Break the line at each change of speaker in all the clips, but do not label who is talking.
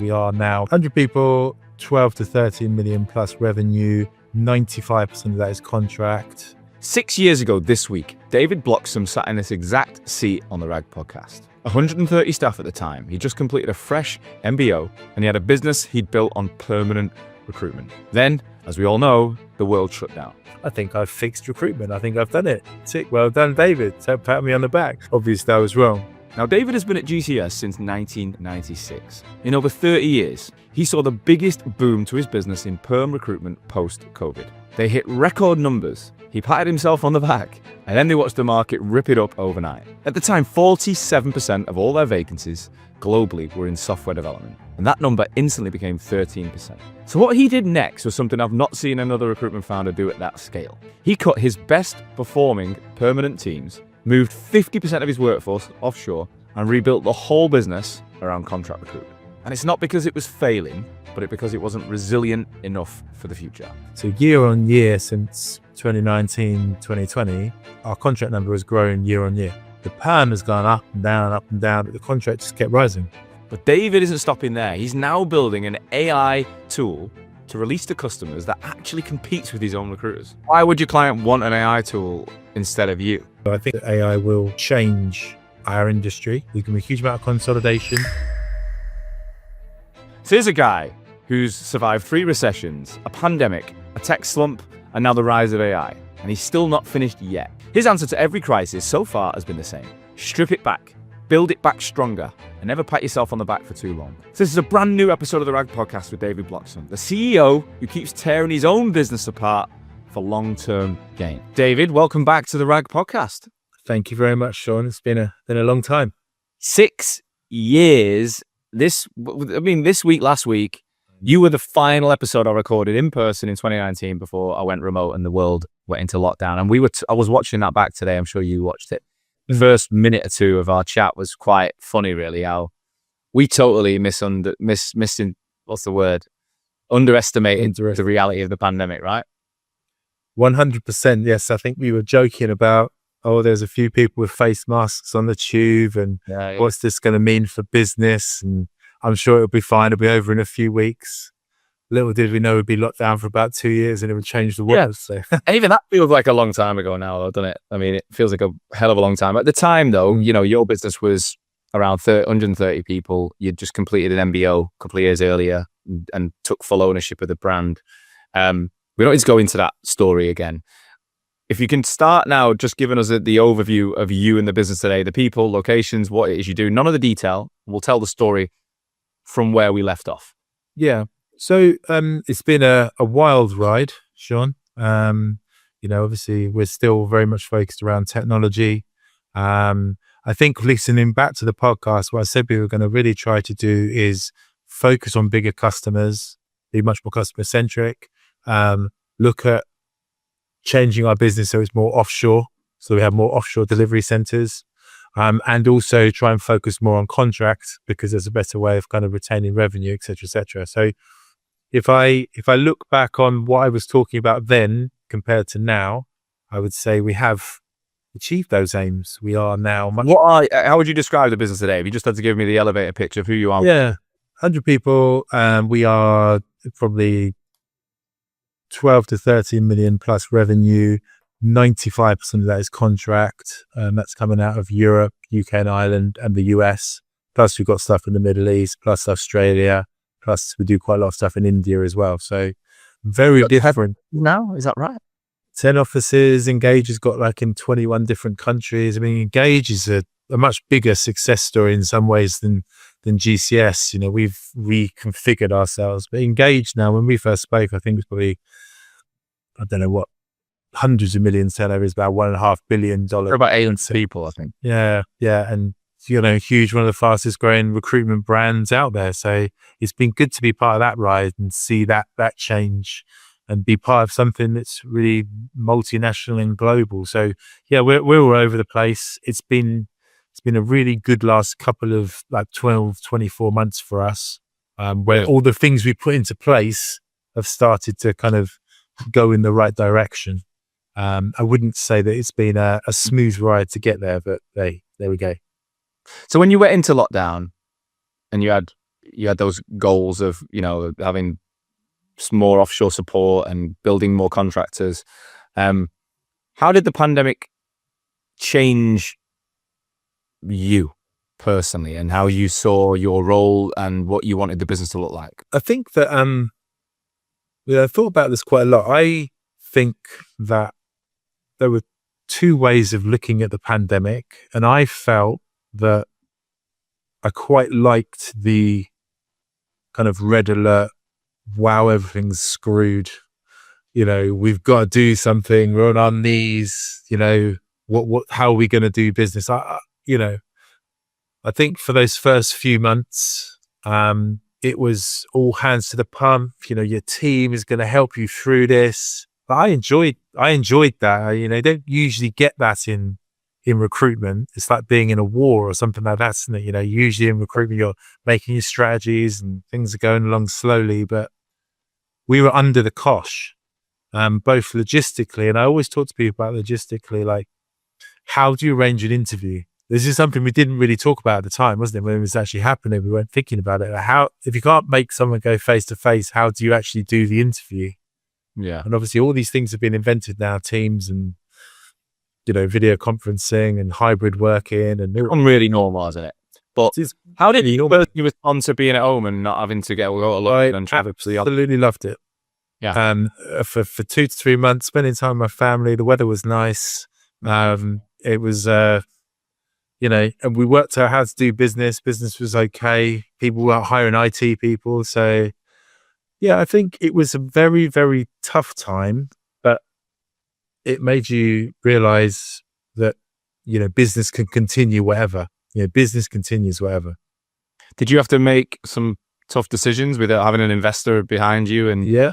We are now 100 people, 12 to 13 million plus revenue. 95% of that is contract.
6 years ago this week, David Bloxham sat in this exact seat on the RAG podcast. 130 staff at the time. He just completed a fresh MBO and he had a business he'd built on permanent recruitment. Then, as we all know, the world shut down.
I think I've fixed recruitment. I think I've done it. Tick, well done, David. So pat me on the back. Obviously, I was wrong.
Now, David has been at GCS since 1996. In over 30 years, he saw the biggest boom to his business in perm recruitment post-COVID. They hit record numbers. He patted himself on the back, and then they watched the market rip it up overnight. At the time, 47% of all their vacancies globally were in software development, and that number instantly became 13%. So what he did next was something I've not seen another recruitment founder do at that scale. He cut his best performing permanent teams, moved 50% of his workforce offshore, and rebuilt the whole business around contract recruitment. And it's not because it was failing, but because it wasn't resilient enough for the future.
So year on year since 2019, 2020, our contract number has grown year on year. The perm has gone up and down, but the contract just kept rising.
But David isn't stopping there. He's now building an AI tool to release to customers that actually competes with his own recruiters. Why would your client want an AI tool instead of you?
So I think that AI will change our industry. There's going to be a huge amount of consolidation.
So here's a guy who's survived 3 recessions, a pandemic, a tech slump, and now the rise of AI. And he's still not finished yet. His answer to every crisis so far has been the same. Strip it back, build it back stronger, and never pat yourself on the back for too long. So this is a brand new episode of the RAG podcast with David Bloxham, the CEO who keeps tearing his own business apart for long-term gain. David, welcome back to the RAG podcast.
Thank you very much, Sean. It's been a long time.
6 years. This week, last week, you were the final episode I recorded in person in 2019 before I went remote and the world went into lockdown. And I was watching that back today. I'm sure you watched it. The first minute or two of our chat was quite funny, really, how we totally underestimated the reality of the pandemic, right?
100%. Yes. I think we were joking about, there's a few people with face masks on the tube and what's this going to mean for business? And I'm sure it'll be fine. It'll be over in a few weeks. Little did we know we'd be locked down for about 2 years and it would change the world.
Yeah. So. And even that feels like a long time ago now, doesn't it? I mean, it feels like a hell of a long time. At the time, though, your business was around 130 people. You'd just completed an MBO a couple of years earlier and took full ownership of the brand. We don't need to go into that story again. If you can start now, just giving us the overview of you and the business today, the people, locations, what it is you do, none of the detail. We'll tell the story from where we left off.
Yeah. So it's been a wild ride, Sean. Obviously we're still very much focused around technology. I think listening back to the podcast, what I said we were going to really try to do is focus on bigger customers, be much more customer centric, look at changing our business so it's more offshore. So we have more offshore delivery centers, and also try and focus more on contracts because there's a better way of kind of retaining revenue, et cetera, et cetera. So if I look back on what I was talking about then compared to now, I would say we have achieved those aims. We are now much.
How would you describe the business today? If you just had to give me the elevator pitch of who you are.
Yeah, 100 people. We are probably 12 to 13 million plus revenue. 95% of that is contract. That's coming out of Europe, UK and Ireland, and the US. Plus we've got stuff in the Middle East, plus Australia, plus we do quite a lot of stuff in India as well. So very different.
Now, is that right?
10 offices. Engage has got like in 21 different countries. I mean, Engage is a much bigger success story in some ways than GCS. We've reconfigured ourselves. But Engage now, when we first spoke, I think it was probably, I don't know what, hundreds of millions turnover, is about $1.5 billion.
About 8 people, I think.
Yeah. And huge, one of the fastest growing recruitment brands out there. So it's been good to be part of that ride and see that change and be part of something that's really multinational and global. So yeah, we're all over the place. It's been a really good last couple of 12, 24 months for us, where all the things we put into place have started to kind of go in the right direction. I wouldn't say that it's been a smooth ride to get there, but there we go.
So when you went into lockdown and you had you had those goals of, having more offshore support and building more contractors. How did the pandemic change you personally and how you saw your role and what you wanted the business to look like?
I think that I thought about this quite a lot. I think that there were two ways of looking at the pandemic, and I felt that I quite liked the kind of red alert, wow, everything's screwed. We've got to do something. We're on our knees. How are we going to do business? I think for those first few months, it was all hands to the pump. Your team is going to help you through this. But I enjoyed that. You don't usually get that in recruitment. It's like being in a war or something like that, isn't it? Usually in recruitment, you're making your strategies and things are going along slowly, but we were under the cosh, both logistically. And I always talk to people about logistically, like, how do you arrange an interview? This is something we didn't really talk about at the time, wasn't it? When it was actually happening, we weren't thinking about it. How, if you can't make someone go face to face, how do you actually do the interview?
Yeah.
And obviously all these things have been invented now, Teams and, video conferencing and hybrid working and
I'm really normal, isn't it? But how did you respond to being at home and not having to go to London and travel to the other?
Absolutely loved it.
Yeah.
For 2 to 3 months, spending time with my family, the weather was nice. It was, and we worked out how to do business. Business was okay. People were hiring IT people. So yeah, I think it was a very, very tough time, but it made you realize that, business can continue whatever. Business continues whatever.
Did you have to make some tough decisions without having an investor behind you? And
Yeah.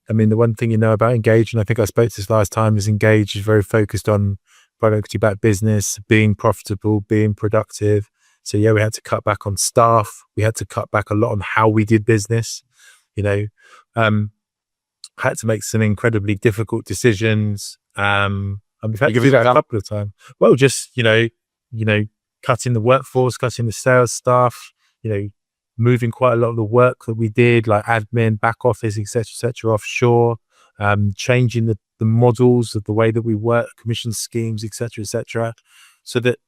I mean, the one thing about Engage, and I think I spoke to this last time, is Engage is very focused on private equity-backed business, being profitable, being productive. So yeah, we had to cut back on staff. We had to cut back a lot on how we did business. Had to make some incredibly difficult decisions. And we've had to do that a couple of times. Well, just, cutting the workforce, cutting the sales staff, moving quite a lot of the work that we did, like admin, back office, et cetera, offshore, changing the models of the way that we work, commission schemes, et cetera, so that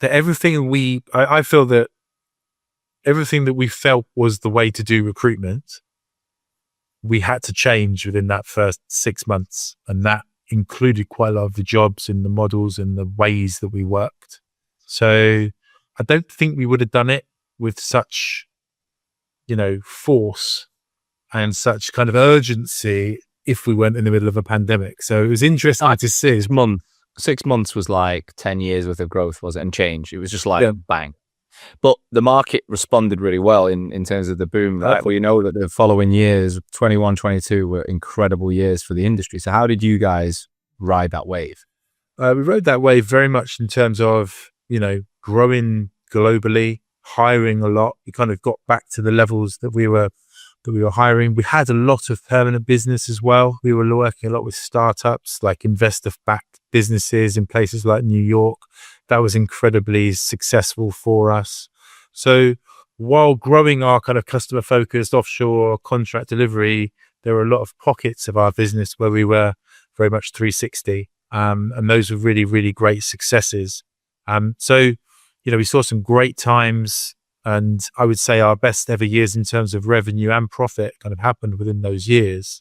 everything I feel that everything that we felt was the way to do recruitment, we had to change within that first 6 months. And that included quite a lot of the jobs and the models and the ways that we worked. So I don't think we would have done it with such, force and such kind of urgency if we weren't in the middle of a pandemic. So it was interesting to see.
6 months was like 10 years worth of growth, was it? And change. It was just like bang. But the market responded really well in terms of the boom. Right? Well, that the following years, 21, 22 were incredible years for the industry. So how did you guys ride that wave?
We rode that wave very much in terms of, growing globally, hiring a lot. We kind of got back to the levels that we were hiring. We had a lot of permanent business as well. We were working a lot with startups, like investor-backed businesses in places like New York. That was incredibly successful for us. So while growing our kind of customer-focused offshore contract delivery, there were a lot of pockets of our business where we were very much 360. And those were really, really great successes. So, we saw some great times, and I would say our best ever years in terms of revenue and profit kind of happened within those years.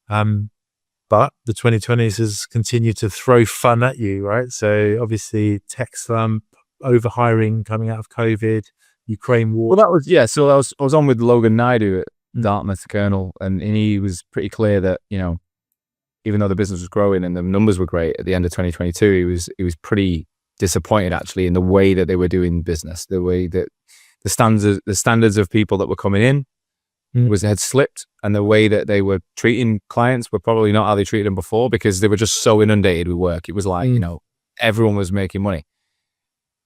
But the 2020s has continued to throw fun at you, right? So obviously tech slump, overhiring coming out of COVID, Ukraine war.
Well, that was, so I was on with Logan Naidu at Dartmouth Colonel, and he was pretty clear that, even though the business was growing and the numbers were great at the end of 2022, he was pretty disappointed actually in the way that they were doing business, the way that the standards of people that were coming in had slipped, and the way that they were treating clients were probably not how they treated them before, because they were just so inundated with work. It was like, everyone was making money.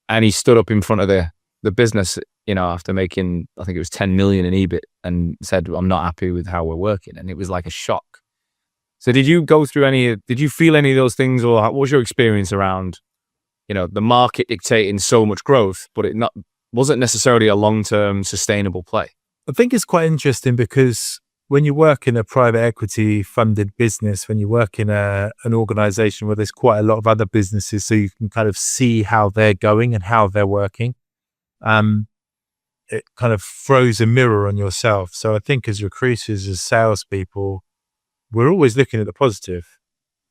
And he stood up in front of the business, after making, I think it was 10 million in EBIT, and said, I'm not happy with how we're working. And it was like a shock. So did you feel any of those things, or what was your experience around, the market dictating so much growth, but it not wasn't necessarily a long-term sustainable play.
I think it's quite interesting because when you work in a private equity funded business, when you work in an organization where there's quite a lot of other businesses, so you can kind of see how they're going and how they're working, it kind of throws a mirror on yourself. So I think as recruiters, as salespeople, we're always looking at the positive.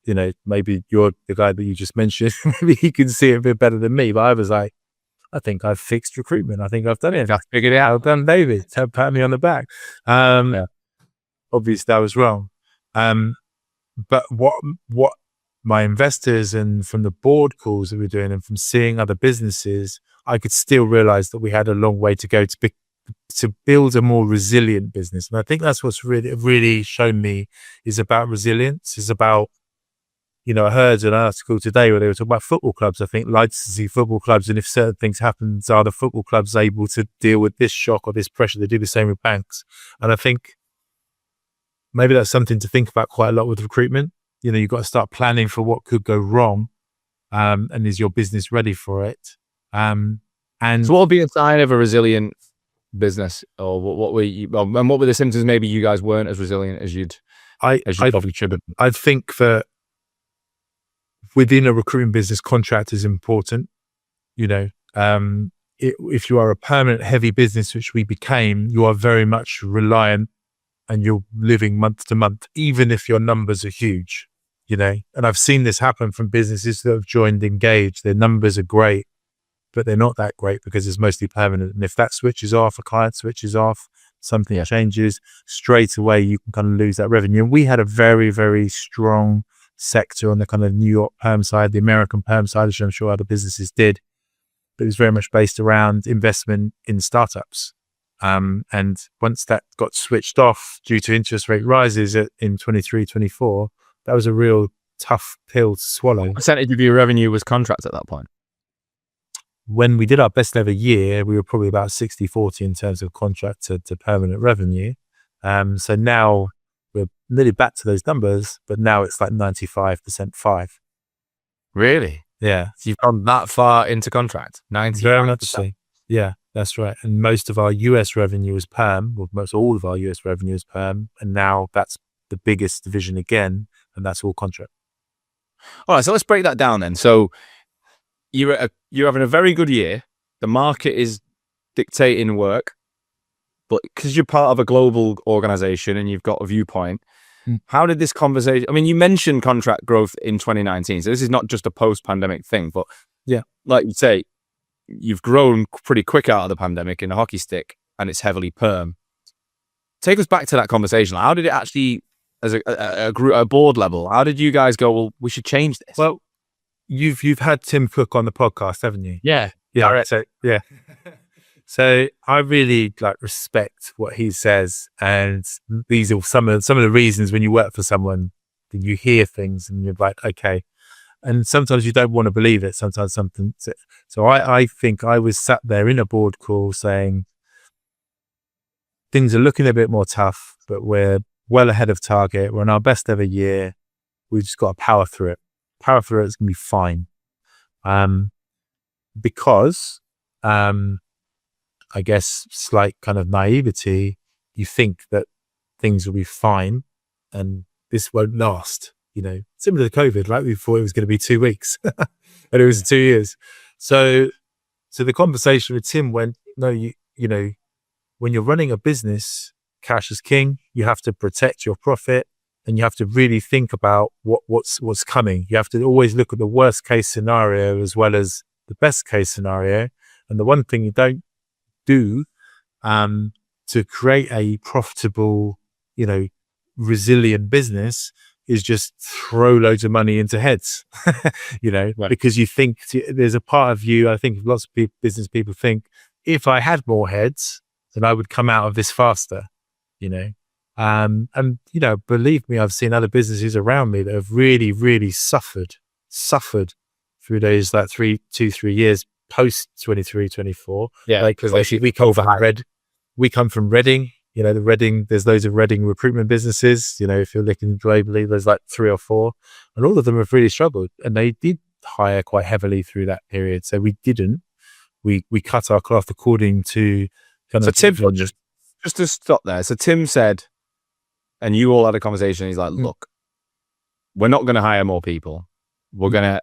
You know, maybe you're the guy that you just mentioned, maybe he can see it a bit better than me, but I was like, I think I've fixed recruitment. I think I've done it. I figured it out. I've done David. Pat me on the back. Obviously I was wrong. But what my investors and from the board calls that we're doing and from seeing other businesses, I could still realize that we had a long way to go to build a more resilient business. And I think that's what's really shown me is about resilience, is about, you know, I heard an article today where they were talking about football clubs. I think licensing football clubs, and if certain things happen, are the football clubs able to deal with this shock or this pressure? They do the same with banks. And I think maybe that's something to think about quite a lot with recruitment. You know, you've got to start planning for what could go wrong. And is your business ready for it? And
so what would be a sign of a resilient business, or what were the symptoms? Maybe you guys weren't as resilient as you probably should have.
I think that within a recruitment business, contract is important. You know, if you are a permanent heavy business, which we became, you are very much reliant and you're living month to month, even if your numbers are huge, you know. And I've seen this happen from businesses that have joined Engage. Their numbers are great, but they're not that great because it's mostly permanent. And if that switches off, a client switches off, something changes, straight away you can kind of lose that revenue. And we had a very, very strong sector on the kind of New York perm side, the American perm side, which I'm sure other businesses did, but it was very much based around investment in startups. And once that got switched off due to interest rate rises in 23, 24, that was a real tough pill to swallow.
What percentage of your revenue was contract at that point?
When we did our best ever year, we were probably about 60-40 in terms of contract to permanent revenue. So now we're nearly back to those numbers, but now it's like 95% 5.
Really?
Yeah.
So you've gone that far into contract? 95%?
Very much so. Yeah, that's right. And most of our US revenue is perm, well, most all of our US revenue is perm. And now that's the biggest division again, and that's all contract.
All right, so let's break that down then. So you're having a very good year. The market is dictating work, but because you're part of a global organization and you've got a viewpoint, how did this conversation, I mean, you mentioned contract growth in 2019, so this is not just a post-pandemic thing, but
yeah,
like you say, you've grown pretty quick out of the pandemic in a hockey stick, and it's heavily perm. Take us back to that conversation. How did it actually, as a group, a board level, how did you guys go, well, we should change this?
Well, you've had Tim Cook on the podcast, haven't you?
Yeah.
Yeah. So, yeah. So I really respect what he says, and these are some of the reasons when you work for someone that you hear things and you're like, okay. And sometimes you don't want to believe it. Sometimes something. So I think I was sat there in a board call saying things are looking a bit more tough, but we're well ahead of target. We're in our best ever year. We've just got to power through it. Power through it. It's going to be fine. Because I guess slight kind of naivety, you think that things will be fine and this won't last. You know, similar to COVID, right? We thought it was going to be 2 weeks and it was 2 years. So the conversation with Tim went, no, you know, when you're running a business, cash is king. You have to protect your profit and you have to really think about what's coming. You have to always look at the worst case scenario as well as the best case scenario. And the one thing you don't do to create a profitable, you know, resilient business is just throw loads of money into heads, you know, right. Because you think there's a part of you, I think lots of business people think, if I had more heads, then I would come out of this faster, you know. And, you know, believe me, I've seen other businesses around me that have really, really suffered through those 3 years post 23, 24.
Yeah.
Like, because we come from Reading. You know, there's loads of Reading recruitment businesses. You know, if you're looking globally, there's 3 or 4, and all of them have really struggled. And they did hire quite heavily through that period. So we didn't. we cut our cloth according to kind
So
of.
Tim, just to stop there. So Tim said, and you all had a conversation. He's like, look, we're not going to hire more people. We're going to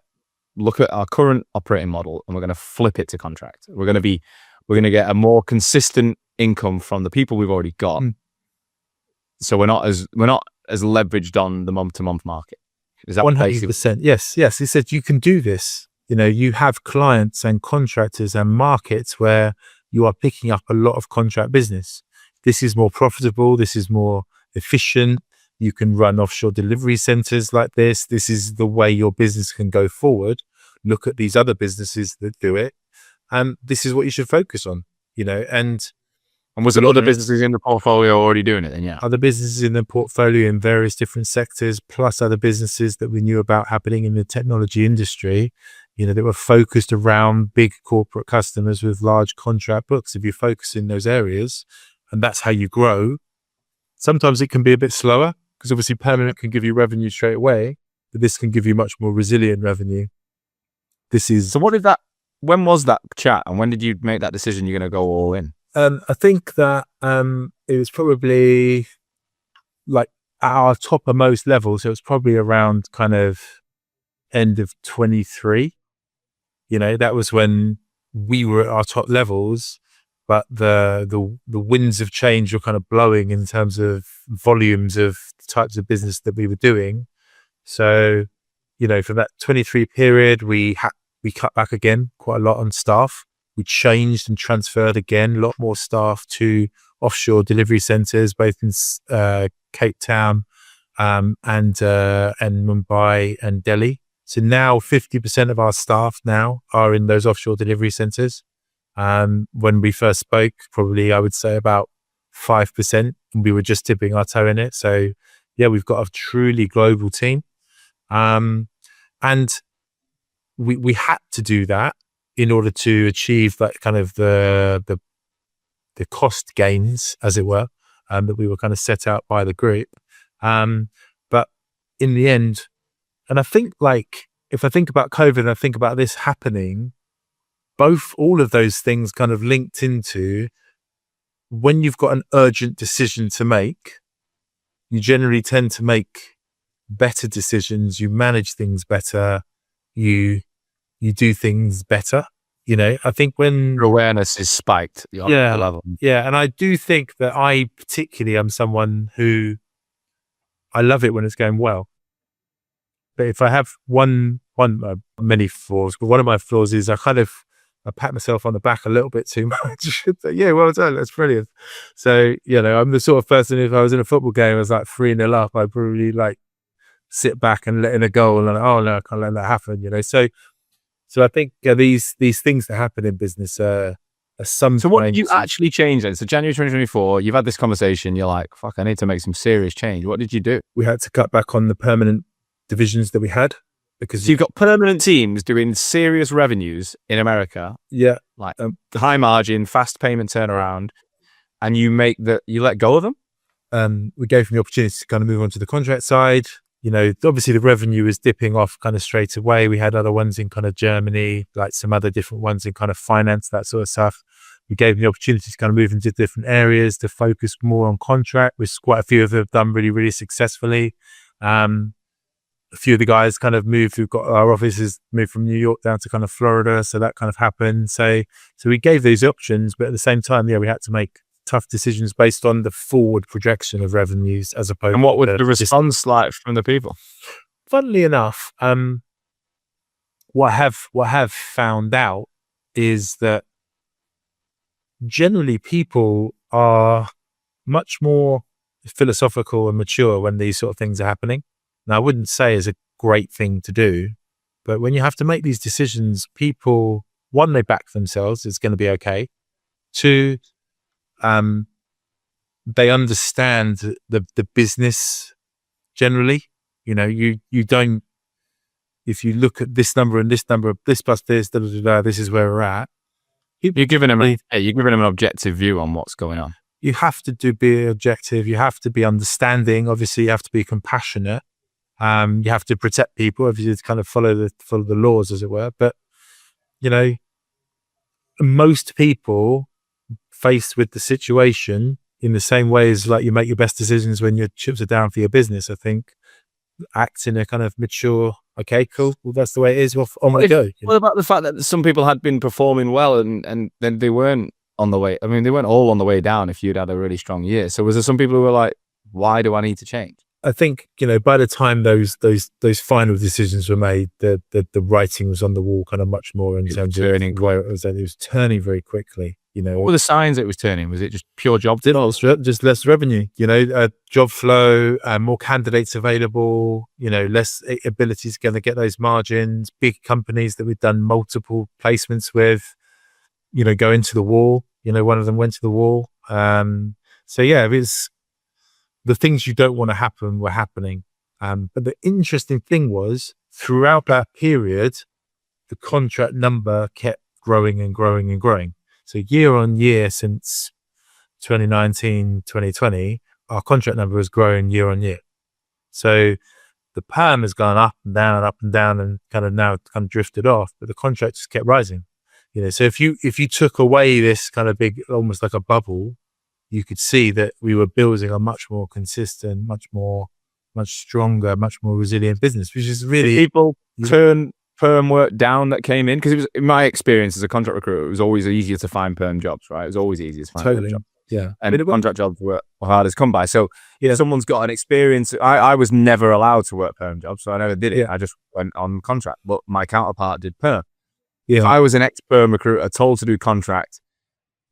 look at our current operating model and we're going to flip it to contract. We're going to get a more consistent income from the people we've already got. So we're not as leveraged on the month to month market. Is that
100%? Yes. He said you can do this. You have clients and contractors and markets where you are picking up a lot of contract business. This is more profitable. This is more efficient. You can run offshore delivery centers like this. This is the way your business can go forward. Look at these other businesses that do it. And this is what you should focus on, and
was there other businesses in the portfolio already doing it then? Yeah.
Other businesses in the portfolio in various different sectors, plus other businesses that we knew about happening in the technology industry, that were focused around big corporate customers with large contract books. If you focus in those areas and that's how you grow, sometimes it can be a bit slower because obviously permanent can give you revenue straight away, but this can give you much more resilient revenue.
So when was that chat and when did you make that decision you're going to go all in?
I think that it was probably like at our toppermost level. So it was probably around kind of end of 23. That was when we were at our top levels, but the winds of change were kind of blowing in terms of volumes of types of business that we were doing. So, for that 23 period, we cut back again quite a lot on staff. We changed and transferred again a lot more staff to offshore delivery centers, both in Cape Town and Mumbai and Delhi. So now 50% of our staff now are in those offshore delivery centers. When we first spoke, probably I would say about 5%, and we were just dipping our toe in it. So yeah, we've got a truly global team. And we had to do that in order to achieve that kind of the cost gains, as it were, that we were kind of set out by the group. But in the end, and I think if I think about COVID and I think about this happening, all of those things kind of linked into when you've got an urgent decision to make, you generally tend to make better decisions. You manage things better. You do things better. I think when
your awareness is spiked. Level.
Yeah. And I do think that I particularly am someone who I love it when it's going well. But if I have many flaws, but one of my flaws is I pat myself on the back a little bit too much. Yeah, well done. That's brilliant. So, I'm the sort of person, if I was in a football game, I was like 3-0 up, I'd probably sit back and let in a goal and oh no, I can't let that happen, So I think these things that happen in business are sometimes.
So what did you actually change then? So January 2024, you've had this conversation, you're like, fuck, I need to make some serious change. What did you do?
We had to cut back on the permanent divisions that we had. Because
you've got permanent teams doing serious revenues in America.
Yeah.
High margin, fast payment turnaround. And you let go of them?
We gave them the opportunity to kind of move on to the contract side. Obviously the revenue was dipping off kind of straight away. We had other ones in kind of Germany, like some other different ones in kind of finance, that sort of stuff. We gave them the opportunity to kind of move into different areas to focus more on contract, which quite a few of them have done really, really successfully. A few of the guys kind of moved, who've got our offices moved from New York down to kind of Florida. So that kind of happened. So we gave those options, but at the same time, we had to make tough decisions based on the forward projection of revenues as opposed.
And what was the response like from the people?
Funnily enough, what I have found out is that generally people are much more philosophical and mature when these sort of things are happening. Now, I wouldn't say it's a great thing to do, but when you have to make these decisions, people, one, they back themselves, it's going to be okay. Two, they understand the business generally. You don't, if you look at this number and this number, this plus this, this is where we're at.
You're giving them an objective view on what's going on.
You have to be objective. You have to be understanding. Obviously, you have to be compassionate. You have to protect people. Obviously, to kind of follow the laws, as it were. But most people faced with the situation in the same way as like you make your best decisions when your chips are down for your business, I think, act in a kind of mature, okay, cool, well, that's the way it is, well, on we go.
What about the fact that some people had been performing well and then they weren't on the way? I mean, they weren't all on the way down if you'd had a really strong year. So was there some people who were like, why do I need to change?
I think, by the time those final decisions were made, the writing was on the wall kind of much more in terms of where it was turning very quickly.
What were the signs it was turning? Was it just pure job?
Just less revenue, job flow, more candidates available, less ability to get those margins, big companies that we've done multiple placements with, go into the wall, one of them went to the wall. So yeah, it was the things you don't want to happen were happening. But the interesting thing was throughout that period, the contract number kept growing and growing and growing. So year on year since 2019, 2020, our contract number has grown year on year. So the perm has gone up and down and kind of now kind of drifted off, but the contract just kept rising. So if you took away this kind of big, almost like a bubble, you could see that we were building a much more consistent, much stronger, much more resilient business, which is really...
Did people turn perm work down that came in? Because it was, in my experience as a contract recruiter, it was always easier to find perm jobs, right? It was always easier to find perm jobs.
Yeah.
And contract jobs were hard as come by. So someone's got an experience. I was never allowed to work perm jobs, so I never did it. I just went on contract, but my counterpart did perm. If I was an ex-perm recruiter told to do contract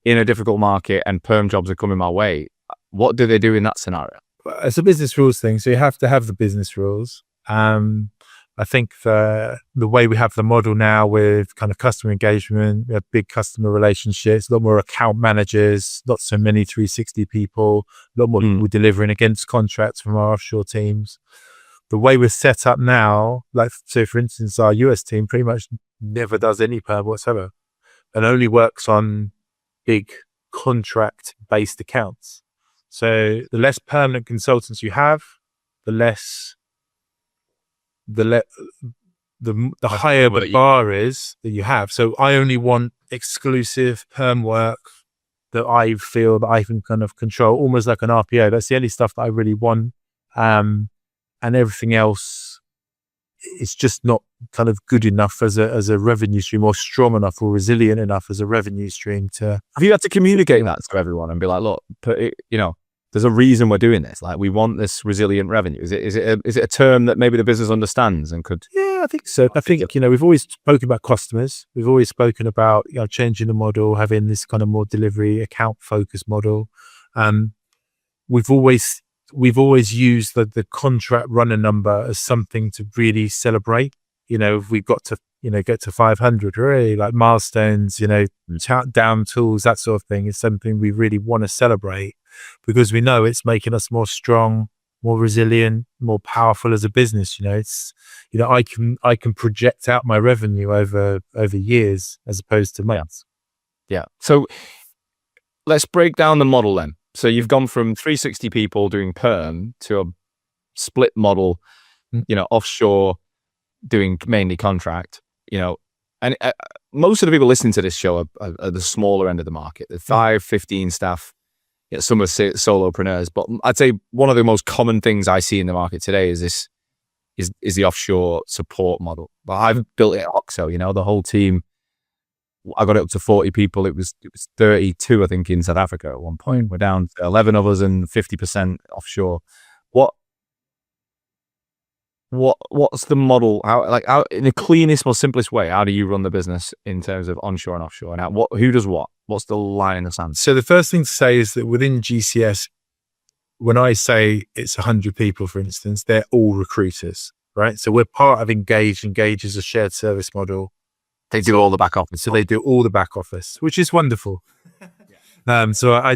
in a difficult market and perm jobs are coming my way, what do they do in that scenario?
It's a business rules thing, so you have to have the business rules. I think the way we have the model now with kind of customer engagement, we have big customer relationships, a lot more account managers, not so many 360 people, a lot more people delivering against contracts from our offshore teams. The way we're set up now, like, so for instance, our US team pretty much never does any perm whatsoever and only works on big contract-based accounts. So the less permanent consultants you have, the higher the bar is that you have. So I only want exclusive perm work that I feel that I can kind of control, almost like an RPO. That's the only stuff that I really want. And everything else is just not kind of good enough as a revenue stream, or strong enough or resilient enough as a revenue stream to...
Have you had to communicate that to everyone and be like, look, there's a reason we're doing this. Like, we want this resilient revenue. Is it a term that maybe the business understands and could...
Yeah, I think so. I think, we've always spoken about customers. We've always spoken about, changing the model, having this kind of more delivery account focused model. We've always used the contract runner number as something to really celebrate. If we got to, get to 500, really like milestones, down tools, that sort of thing is something we really want to celebrate because we know it's making us more strong, more resilient, more powerful as a business. It's, I can project out my revenue over years as opposed to months.
Yeah. So let's break down the model then. So you've gone from 360 people doing perm to a split model, offshore, doing mainly contract, and most of the people listening to this show are the smaller end of the market, the 5, 15 staff. Some are solopreneurs, but I'd say one of the most common things I see in the market today is the offshore support model. But I've built it at Oxo, the whole team. I got it up to 40 people. It was 32, I think, in South Africa at one point. We're down to 11 of us and 50% offshore. What's the model? How in the cleanest, most simplest way, how do you run the business in terms of onshore and offshore? And who does what? What's the line in the sand?
So the first thing to say is that within GCS, when I say it's 100 people, for instance, they're all recruiters, right? So we're part of Engage. Engage is a shared service model.
They do all the back office.
So they do all the back office, which is wonderful. So I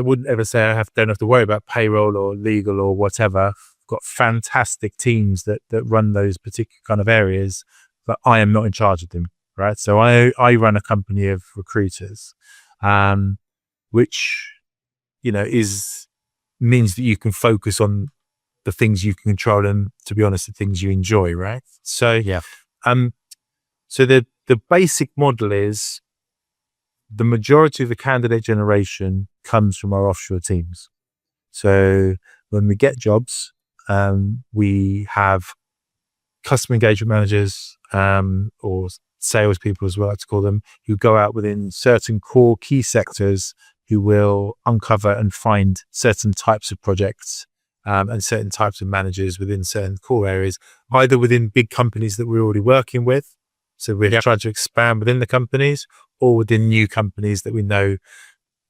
wouldn't ever say don't have to worry about payroll or legal or whatever. Got fantastic teams that run those particular kind of areas, but I am not in charge of them, right? So I run a company of recruiters, which means that you can focus on the things you can control and, to be honest, the things you enjoy, right? So so the basic model is the majority of the candidate generation comes from our offshore teams. So when we get jobs, we have customer engagement managers, or salespeople as well, I like to call them, who go out within certain core key sectors, who will uncover and find certain types of projects, and certain types of managers within certain core areas, either within big companies that we're already working with. So we're trying to expand within the companies, or within new companies that we know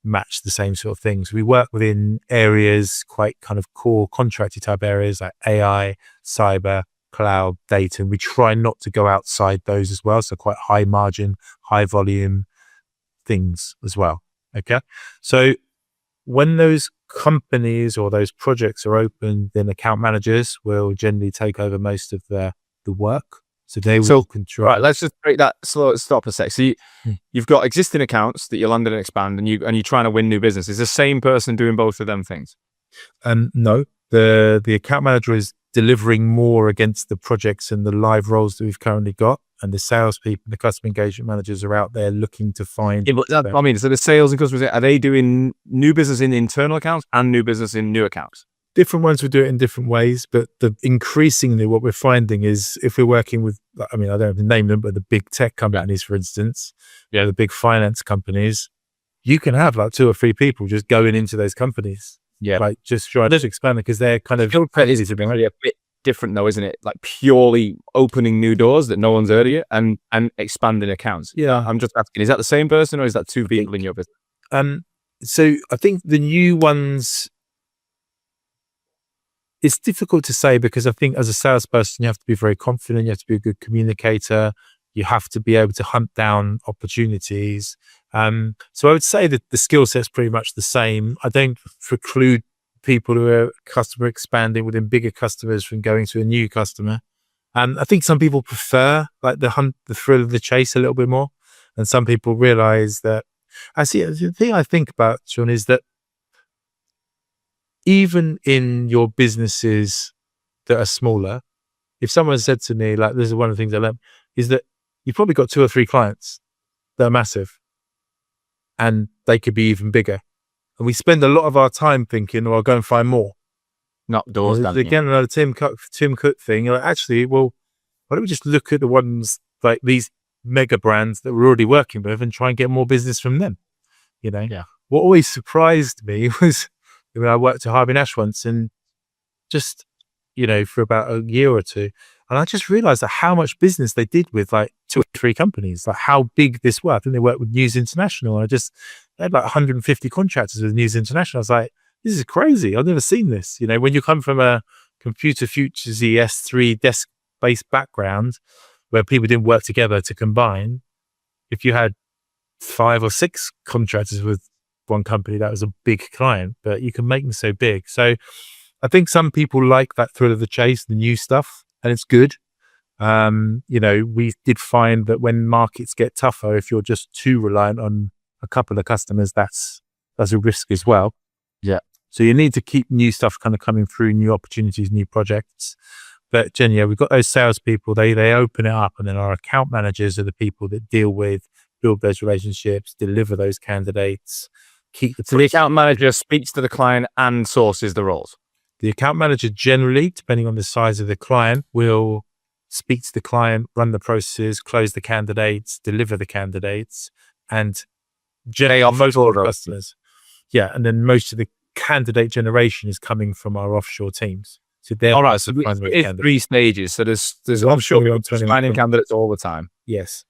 match the same sort of things. We work within areas, quite kind of core contracty type areas like AI, cyber, cloud, data, and we try not to go outside those as well. So quite high margin, high volume things as well. Okay. So when those companies or those projects are open, then account managers will generally take over most of the work. So they will control.
Right, let's just break that stop a sec. So you've got existing accounts that you land and expand, and you're trying to win new business. Is the same person doing both of them things?
No, the account manager is delivering more against the projects and the live roles that we've currently got, and the salespeople, the customer engagement managers are out there looking to find.
Yeah, but I mean, so the sales and customers, are they doing new business in internal accounts and new business in new accounts?
Different ones will do it in different ways, but increasingly what we're finding is if we're working with, I mean, I don't have to name them, but the big tech companies, for instance, the big finance companies, you can have like 2 or 3 people just going into those companies.
Yeah.
Like just trying to expand it because they're kind of.
Is really a bit different though, isn't it? Like purely opening new doors that no one's heard of yet and expanding accounts.
Yeah.
I'm just asking, is that the same person or is that 2 people in your business?
So I think the new ones, it's difficult to say because I think as a salesperson, you have to be very confident. You have to be a good communicator. You have to be able to hunt down opportunities. So I would say that the skill set's pretty much the same. I don't preclude people who are customer expanding within bigger customers from going to a new customer. I think some people prefer like the hunt, the thrill of the chase a little bit more. And some people realize that, the thing I think about, Sean, is that even in your businesses that are smaller, if someone said to me, like, this is one of the things I learned, is that you've probably got 2 or 3 clients that are massive and they could be even bigger. And we spend a lot of our time thinking, well, I'll go and find more.
Not doors.
Again, another Tim Cook thing. You're like, actually, well, why don't we just look at the ones like these mega brands that we're already working with and try and get more business from them?
Yeah.
What always surprised me was when I worked at Harvey Nash once and just, for about a year or 2, and I just realized that how much business they did with like 2 or 3 companies, like how big this was. I think they worked with News International, and they had like 150 contractors with News International. I was like, this is crazy. I've never seen this. When you come from a Computer Futuresy S3 desk-based background where people didn't work together to combine, if you had 5 or 6 contractors with one company, that was a big client, but you can make them so big. So I think some people like that thrill of the chase, the new stuff, and it's good. We did find that when markets get tougher, if you're just too reliant on a couple of customers, that's a risk as well.
Yeah.
So you need to keep new stuff kind of coming through, new opportunities, new projects. But Jen, we've got those salespeople, they open it up, and then our account managers are the people that deal with, build those relationships, deliver those candidates,
So the account manager speaks to the client and sources the roles.
The account manager generally, depending on the size of the client, will speak to the client, run the processes, close the candidates, deliver the candidates, and generate most of the customers. Yeah, and then most of the candidate generation is coming from our offshore teams. So they're
all right. So it's 3 stages. So there's offshore finding candidates all the time.
Yes,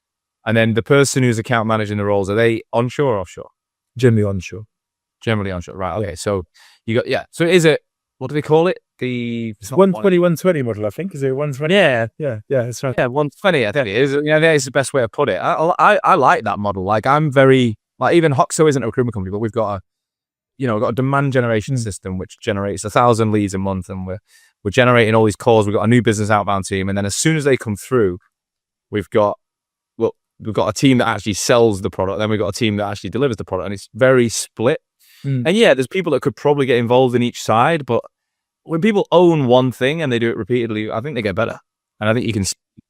and then the person who's account managing the roles, are they onshore or offshore?
Generally onshore.
Generally onshore. Right. Okay. So you got So is it? What do they call it?
It's 120, 120 model, I think. Is it 120?
Yeah.
That's right.
Yeah, 120. I think it is. That is the best way to put it. I like that model. Like I'm very even Hoxo isn't a recruitment company, but we've got a demand generation system which generates 1,000 leads a month, and we're generating all these calls. We've got a new business outbound team, and then as soon as they come through, we've got a team that actually sells the product. Then we've got a team that actually delivers the product, and it's very split. And there's people that could probably get involved in each side, but when people own one thing and they do it repeatedly, I think they get better. And I think you can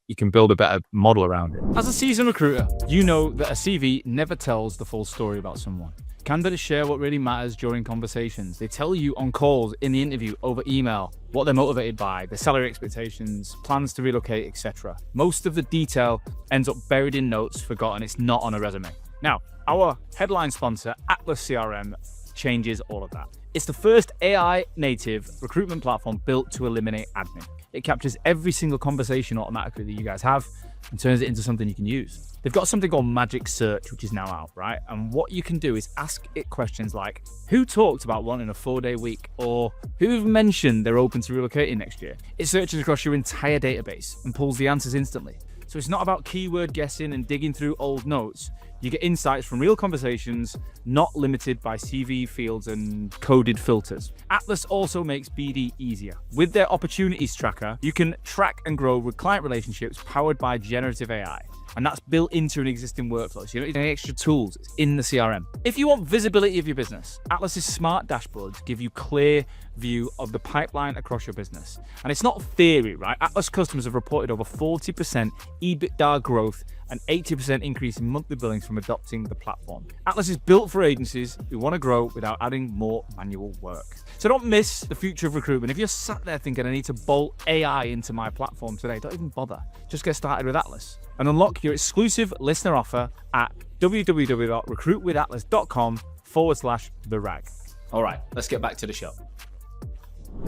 you can build a better model around it.
As a seasoned recruiter, you know that a CV never tells the full story about someone. Candidates share what really matters during conversations. They tell you on calls, in the interview, over email, what they're motivated by, their salary expectations, plans to relocate, etc. Most of the detail ends up buried in notes, forgotten. It's not on a resume. Now, our headline sponsor, Atlas CRM, changes all of that. It's the first AI native recruitment platform built to eliminate admin. It captures every single conversation automatically that you guys have and turns it into something you can use. They've got something called Magic Search, which is now out, right? And what you can do is ask it questions like, who talked about wanting a 4-day week? Or who've mentioned they're open to relocating next year? It searches across your entire database and pulls the answers instantly. So it's not about keyword guessing and digging through old notes. You get insights from real conversations, not limited by CV fields and coded filters. Atlas also makes BD easier. With their opportunities tracker, you can track and grow with client relationships powered by generative AI. And that's built into an existing workflow. So you don't need any extra tools. It's in the CRM. If you want visibility of your business, Atlas's smart dashboards give you clear view of the pipeline across your business. And it's not theory, right? Atlas customers have reported over 40% EBITDA growth and 80% increase in monthly billings from adopting the platform. Atlas is built for agencies who want to grow without adding more manual work. So don't miss the future of recruitment. If you're sat there thinking, I need to bolt AI into my platform today, don't even bother. Just get started with Atlas and unlock your exclusive listener offer at www.recruitwithatlas.com/therag.
All right, let's get back to the show.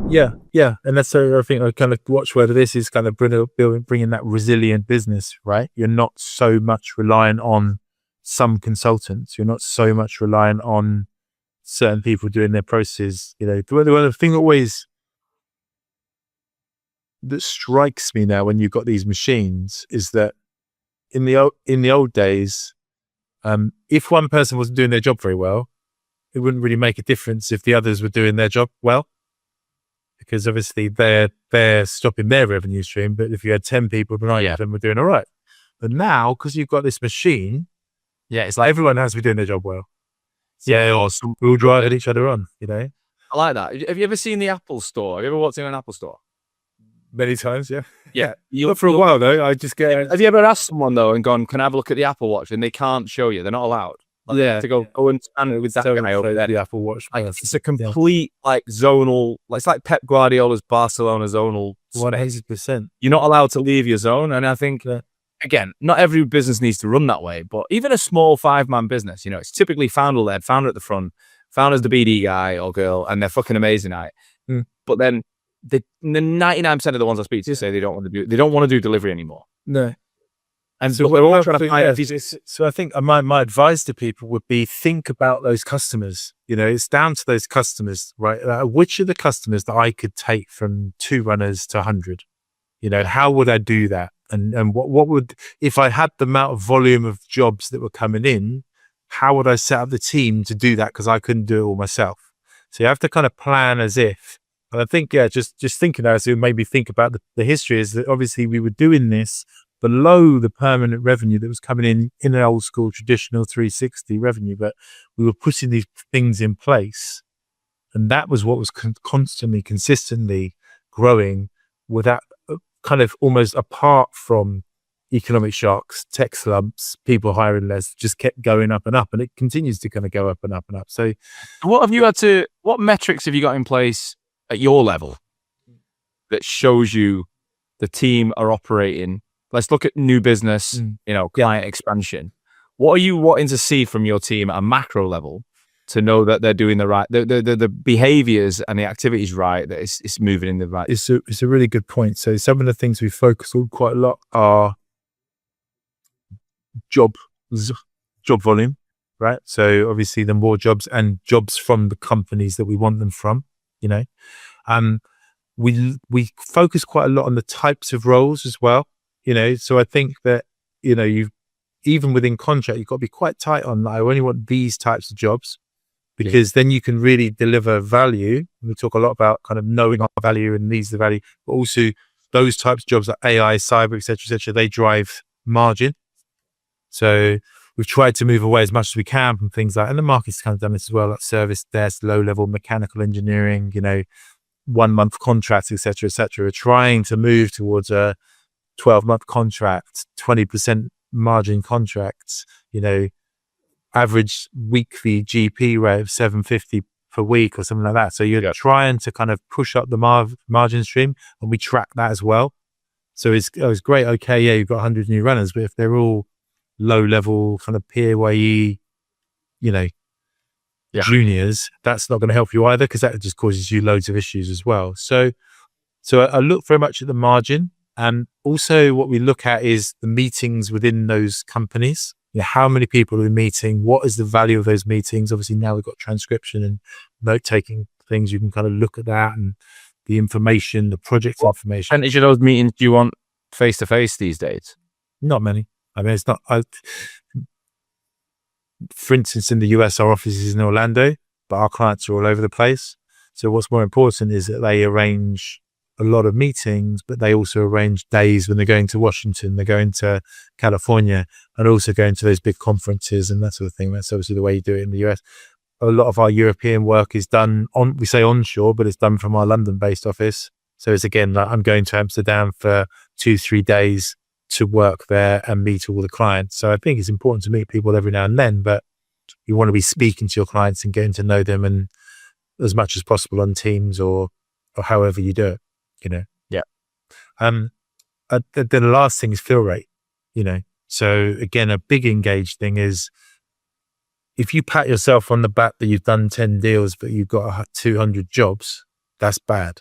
Yeah, and that's I think a kind of watchword of this is kind of bringing that resilient business, right? You're not so much reliant on some consultants. You're not so much reliant on certain people doing their processes. You know, the thing always that strikes me now when you've got these machines is that in the old days, if one person wasn't doing their job very well, it wouldn't really make a difference if the others were doing their job well, because obviously they're stopping their revenue stream. But if you had 10 people, 9 of them were doing all right. But now, because you've got this machine, it's like everyone has to be doing their job well. Or we'll drive each other on, you know.
I like that. Have you ever seen the Apple store? Have you ever walked in an Apple store?
Many times, yeah.
Not
for a while though. I just get.
Have you ever asked someone though and gone, "Can I have a look at the Apple Watch?" And they can't show you. They're not allowed. To go and stand with that guy over there.
The Apple Watch.
Like, it's a complete zonal. It's like Pep Guardiola's Barcelona zonal.
100%.
You're not allowed to leave your zone, and I think again, not every business needs to run that way. But even a small 5-man business, it's typically founder-led, founder at the front, founder's the BD guy or girl, and they're fucking amazing at it. But then the 99% of the ones I speak to say they don't want to do delivery anymore.
No.
And so we're all trying to find
so I think my advice to people would be, think about those customers. It's down to those customers, right? Which are the customers that I could take from 2 runners to 100? How would I do that? And what would, if I had the amount of volume of jobs that were coming in, how would I set up the team to do that? Because I couldn't do it all myself. So you have to kind of plan as if. And I think, just thinking as it made me think about the history is that obviously we were doing this below the permanent revenue that was coming in an old school traditional 360 revenue, but we were putting these things in place, and that was what was constantly, consistently growing without kind of almost apart from economic shocks, tech slumps, people hiring less, just kept going up and up, and it continues to kind of go up and up and up. So
what metrics have you got in place at your level that shows you the team are operating? Let's look at new business, client expansion. What are you wanting to see from your team at a macro level to know that they're doing the behaviors and the activities right, that it's moving in the right?
It's a really good point. So some of the things we focus on quite a lot are job volume, right? So obviously the more jobs and jobs from the companies that we want them from, we focus quite a lot on the types of roles as well. So I think that, you even within contract, you've got to be quite tight on, I only want these types of jobs, because then you can really deliver value. We talk a lot about kind of knowing our value and these are the value, but also those types of jobs like AI, cyber, et cetera, they drive margin. So we've tried to move away as much as we can from things like, and the market's kind of done this as well, like service desk, low level mechanical engineering, 1 month contracts, et cetera, trying to move towards a 12-month contract, 20% margin contracts, average weekly GP rate of 750 per week or something like that. So you're trying to kind of push up the margin stream, and we track that as well. So it's great. Okay, yeah, you've got 100 new runners, but if they're all low level kind of PAYE, juniors, that's not going to help you either, because that just causes you loads of issues as well. So I look very much at the margin. And also what we look at is the meetings within those companies. How many people are meeting? What is the value of those meetings? Obviously now we've got transcription and note-taking things. You can kind of look at that and the information, the project information.
Percentage of those meetings do you want face-to-face these days?
Not many. I mean, it's not... for instance, in the US, our office is in Orlando, but our clients are all over the place. So what's more important is that they arrange a lot of meetings, but they also arrange days when they're going to Washington, they're going to California, and also going to those big conferences and that sort of thing. That's obviously the way you do it in the US. A lot of our European work is done we say onshore, but it's done from our London-based office. So it's again, like I'm going to Amsterdam for 2-3 days to work there and meet all the clients. So I think it's important to meet people every now and then, but you want to be speaking to your clients and getting to know them, and as much as possible on Teams or however you do it.
Yeah.
Then the last thing is fill rate. So again, a big engaged thing is if you pat yourself on the back that you've done 10 deals but you've got 200 jobs, that's bad.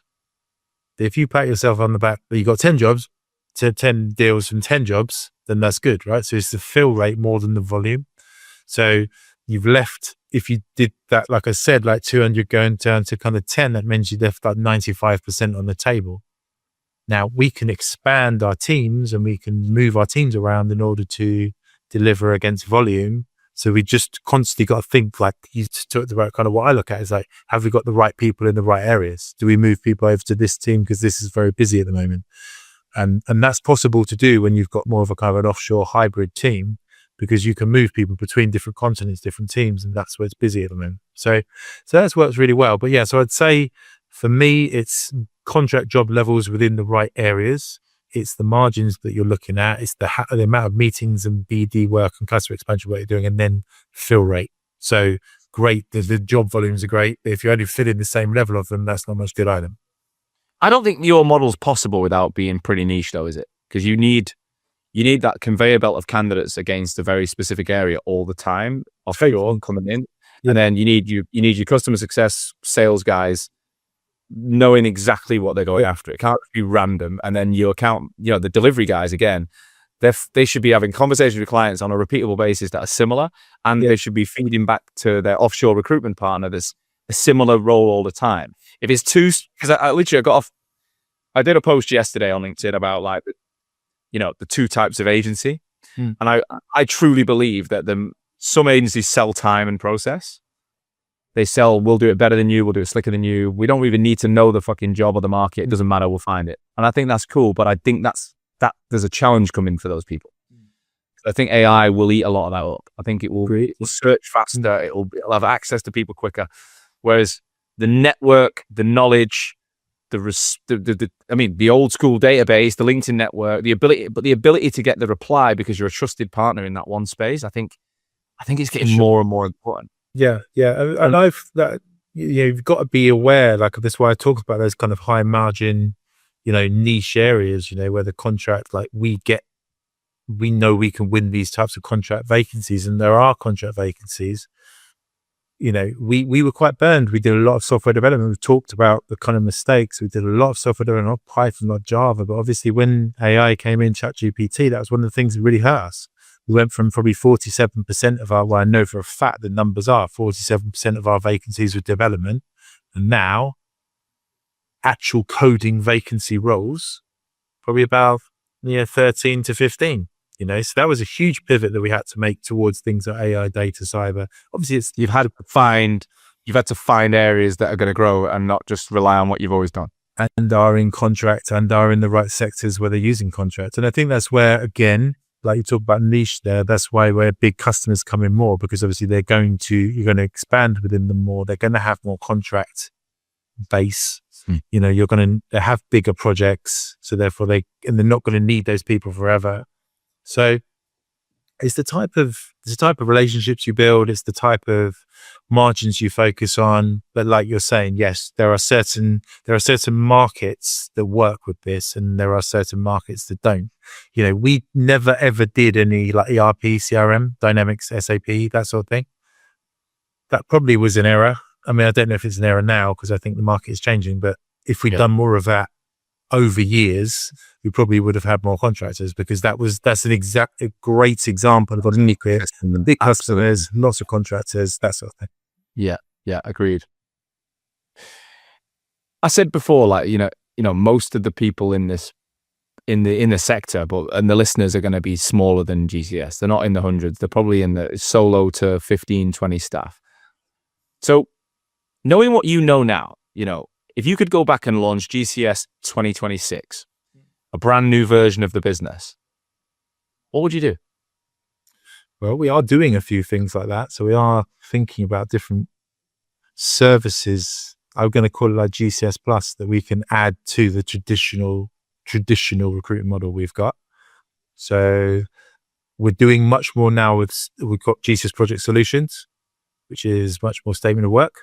If you pat yourself on the back that you got 10 jobs to 10 deals from 10 jobs, then that's good, right? So it's the fill rate more than the volume. So you've left, if you did that, like I said, like 200 going down to kind of 10, that means you left like 95% on the table. Now we can expand our teams and we can move our teams around in order to deliver against volume. So we just constantly got to think, like you talked about, kind of what I look at is like, have we got the right people in the right areas? Do we move people over to this team because this is very busy at the moment? And that's possible to do when you've got more of a kind of an offshore hybrid team, because you can move people between different continents, different teams, and that's where it's busy at the moment. So that's worked really well. But yeah, so I'd say for me, it's contract job levels within the right areas. It's the margins that you're looking at. It's the amount of meetings and BD work and customer expansion work you're doing, and then fill rate. So great, the job volumes are great. But if you only fit in the same level of them, that's not much good either.
I don't think your model's possible without being pretty niche, though, is it? Because you need that conveyor belt of candidates against a very specific area all the time, offshore coming in. Yeah. And then you need your customer success sales guys knowing exactly what they're going after. It can't be random. And then your the delivery guys, again, they should be having conversations with clients on a repeatable basis that are similar, and they should be feeding back to their offshore recruitment partner this a similar role all the time. If it's too, because I literally I did a post yesterday on LinkedIn about like, the two types of agency. And I truly believe that some agencies sell time and process. They sell, we'll do it better than you, we'll do it slicker than you. We don't even need to know the fucking job or the market. It doesn't matter, we'll find it. And I think that's cool, but I think that there's a challenge coming for those people. I think AI will eat a lot of that up. I think it will search faster, it'll have access to people quicker. Whereas the network, the knowledge, the old school database, the LinkedIn network, the ability to get the reply because you're a trusted partner in that one space, I think it's getting more and more important.
Yeah. And you've got to be aware, like that's why I talk about those kind of high margin, niche areas, where the contract, like we know we can win these types of contract vacancies, and there are contract vacancies. We were quite burned. We did a lot of software development. We've talked about the kind of mistakes. We did a lot of software development, not Python, not Java, but obviously when AI came in, ChatGPT, that was one of the things that really hurt us. We went from probably 47% of well, I know for a fact the numbers are 47% of our vacancies with development. And now actual coding vacancy roles, probably about 13 to 15. So that was a huge pivot that we had to make towards things like AI, data, cyber. Obviously,
you've had to find areas that are going to grow and not just rely on what you've always done.
And are in contract and are in the right sectors where they're using contract. And I think that's where, again, like you talk about niche there, that's where big customers come in more, because obviously you're going to expand within them more. They're going to have more contract base. You know, you're going to have bigger projects, so therefore they're not going to need those people forever. So it's the type of relationships you build. It's the type of margins you focus on. But like you're saying, yes, there are certain markets that work with this, and there are certain markets that don't. You know, we never ever did any like ERP, CRM, Dynamics, SAP, that sort of thing. That probably was an error. I mean, I don't know if it's an error now because I think the market is changing. But if we'd done more of that over years, we probably would have had more contractors, because that's a great example of what nuclear, big customers, lots of contractors, that sort of thing.
Yeah, agreed. I said before, like, you know, most of the people in this, in the sector, and the listeners are going to be smaller than GCS. They're not in the hundreds. They're probably in the solo to 15, 20 staff. So knowing what you know now, you know, if you could go back and launch GCS 2026, a brand new version of the business, what would you do?
Well, we are doing a few things like that. So we are thinking about different services. I'm going to call it like GCS Plus, that we can add to the traditional recruitment model we've got. So we're doing much more now we've got GCS Project Solutions, which is much more statement of work.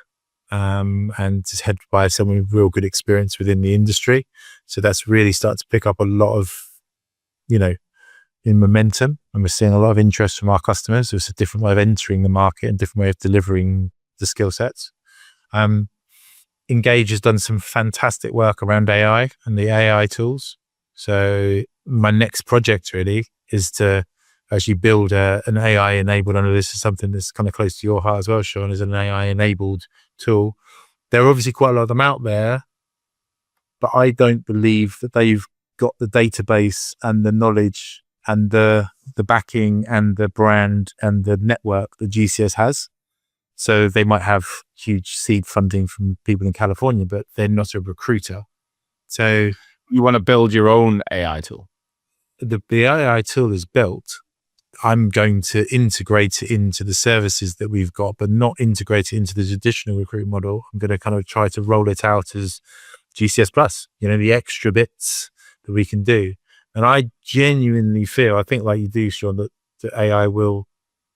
And it's headed by someone with real good experience within the industry. So that's really starting to pick up a lot of, you know, in momentum. And we're seeing a lot of interest from our customers. It's a different way of entering the market and different way of delivering the skill sets. Engage has done some fantastic work around AI and the AI tools. So my next project really is to actually build an AI enabled, I know this is something that's kind of close to your heart as well, Sean, is an AI enabled tool. There are obviously quite a lot of them out there, but I don't believe that they've got the database and the knowledge and the backing and the brand and the network that GCS has. So they might have huge seed funding from people in California, but they're not a recruiter. So
You want to build your own AI tool?
the AI tool is built. I'm going to integrate it into the services that we've got, but not integrate it into the traditional recruit model. I'm going to kind of try to roll it out as GCS Plus, you know, the extra bits that we can do. And I genuinely feel, I think like you do, Sean, that AI will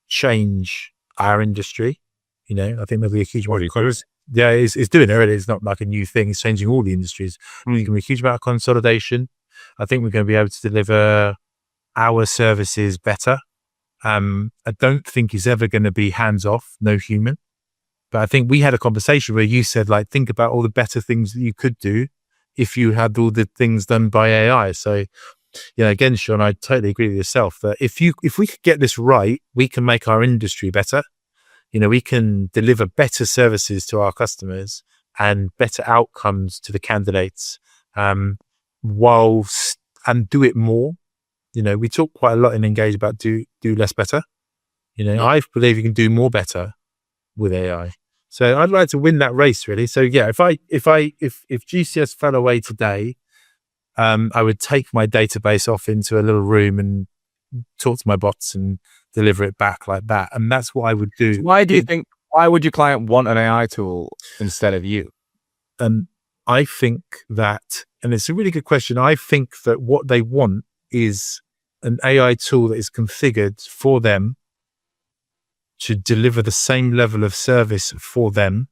change our industry. You know, I think there'll be a huge amount of yeah, it's doing it already. It's not like a new thing. It's changing all the industries. There's going to be a huge amount of consolidation. I think we're going to be able to deliver our services better. I don't think it's ever going to be hands off, no human. But I think we had a conversation where you said, like, think about all the better things that you could do if you had all the things done by AI. So, you know, again, Sean, I totally agree with yourself that if we could get this right, we can make our industry better. You know, we can deliver better services to our customers and better outcomes to the candidates, and do it more. You know, we talk quite a lot in Engage about do less better. You know, I believe you can do more better with AI. So I'd like to win that race, really. So yeah, if GCS fell away today, I would take my database off into a little room and talk to my bots and deliver it back like that. And that's what I would do.
Why would your client want an AI tool instead of you?
I think that, and it's a really good question. I think that what they want is an AI tool that is configured for them to deliver the same level of service for them,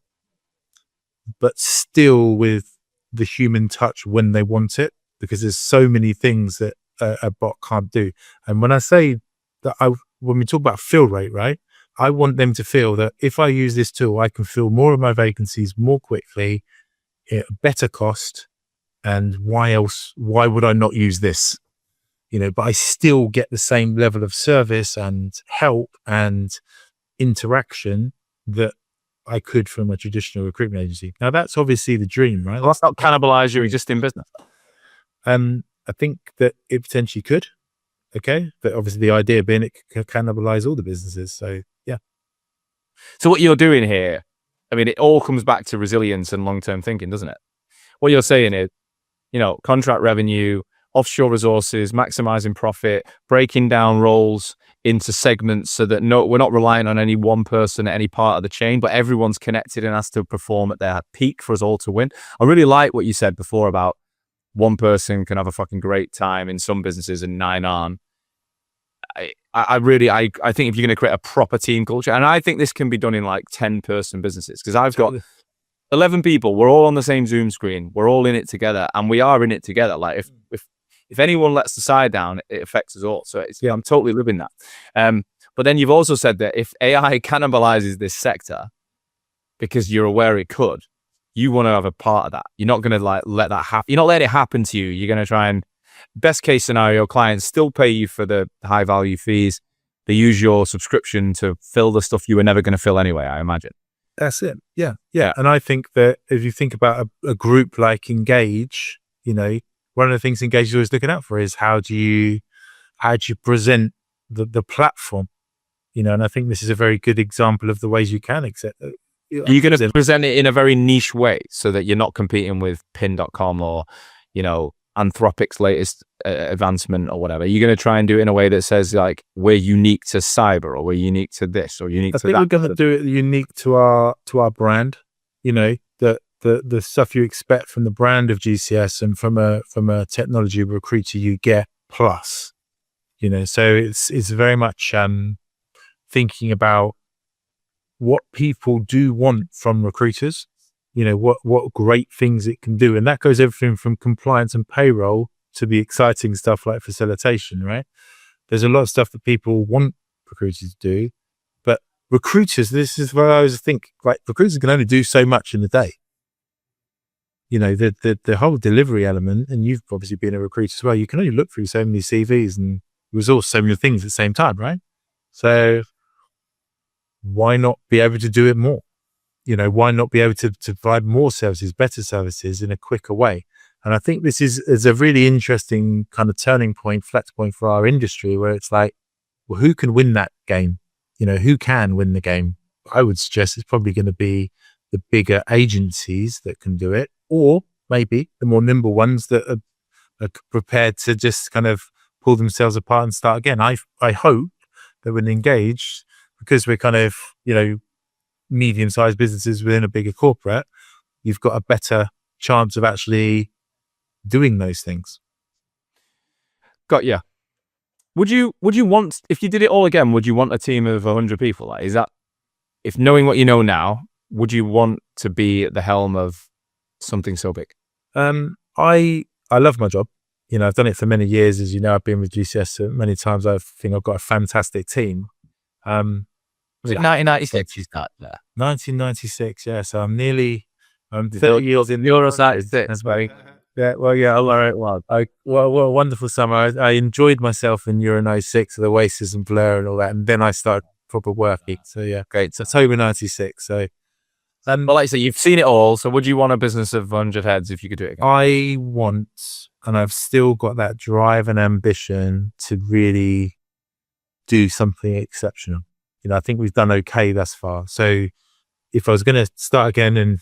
but still with the human touch when they want it, because there's so many things that a bot can't do. And when I say that, when we talk about fill rate, right, I want them to feel that if I use this tool, I can fill more of my vacancies more quickly at a better cost. And why would I not use this? You know, but I still get the same level of service and help and interaction that I could from a traditional recruitment agency. Now, that's obviously the dream, right?
Let's not cannibalize your existing business.
I think that it potentially could. Okay. But obviously the idea being it could cannibalize all the businesses. So yeah.
So what you're doing here, I mean, it all comes back to resilience and long-term thinking, doesn't it? What you're saying is, you know, contract revenue, offshore resources, maximizing profit, breaking down roles, into segments so that we're not relying on any one person at any part of the chain, but everyone's connected and has to perform at their peak for us all to win. I really like what you said before about one person can have a fucking great time in some businesses and 9 aren't. I think if you're going to create a proper team culture, and I think this can be done in like 10-person businesses, because I've got 11 people, we're all on the same Zoom screen, we're all in it together, and we are in it together. Like if anyone lets the side down, it affects us all. So I'm totally living that. But then you've also said that if AI cannibalizes this sector because you're aware it could, you want to have a part of that. You're not going to like let that happen. You're not letting it happen to you. You're going to try and, best case scenario, clients still pay you for the high value fees. They use your subscription to fill the stuff you were never going to fill anyway, I imagine.
That's it. Yeah. And I think that if you think about a group like Engage, one of the things Engage is always looking out for is how do you present the platform, and I think this is a very good example of the ways you can accept it.
Are you going to present it in a very niche way so that you're not competing with pin.com or, Anthropic's latest advancement or whatever? You're going to try and do it in a way that says like, we're unique to cyber, or we're unique to this, or unique to that.
I think we're going to do it unique to our brand, the stuff you expect from the brand of GCS and from a technology recruiter you get plus, so it's very much thinking about what people do want from recruiters, what great things it can do. And that goes everything from compliance and payroll to the exciting stuff like facilitation, right? There's a lot of stuff that people want recruiters to do, but recruiters, this is where I always think, like, recruiters can only do so much in a day. The whole delivery element, and you've obviously been a recruiter as well, you can only look through so many CVs and resource so many things at the same time, right? So why not be able to do it more? Why not be able to provide more services, better services in a quicker way? And I think this is a really interesting kind of turning point, flex point for our industry, where it's like, well, who can win that game? Who can win the game? I would suggest it's probably going to be the bigger agencies that can do it, or maybe the more nimble ones that are prepared to just kind of pull themselves apart and start again. I hope that when Engaged, because we're kind of, medium-sized businesses within a bigger corporate, you've got a better chance of actually doing those things.
Got you. Would you want, if you did it all again, would you want a team of 100 people? Like, is that, if knowing what you know now, would you want to be at the helm of something so big?
I love my job. I've done it for many years. As you know, I've been with GCS many times. I think I've got a fantastic team.
Was it 1996 you started there?
1996, yeah. So I'm 30 years in.
You're on 96. That's very...
Yeah, well, yeah, all right. Well, what a wonderful summer. I enjoyed myself in Euro 96, the Oasis and Blur and all that. And then I started proper working. So yeah, great. So October 96. So,
but like I say, you've seen it all. So would you want a business of 100 heads if you could do it again?
I want, and I've still got that drive and ambition to really do something exceptional. I think we've done okay thus far. So if I was going to start again, and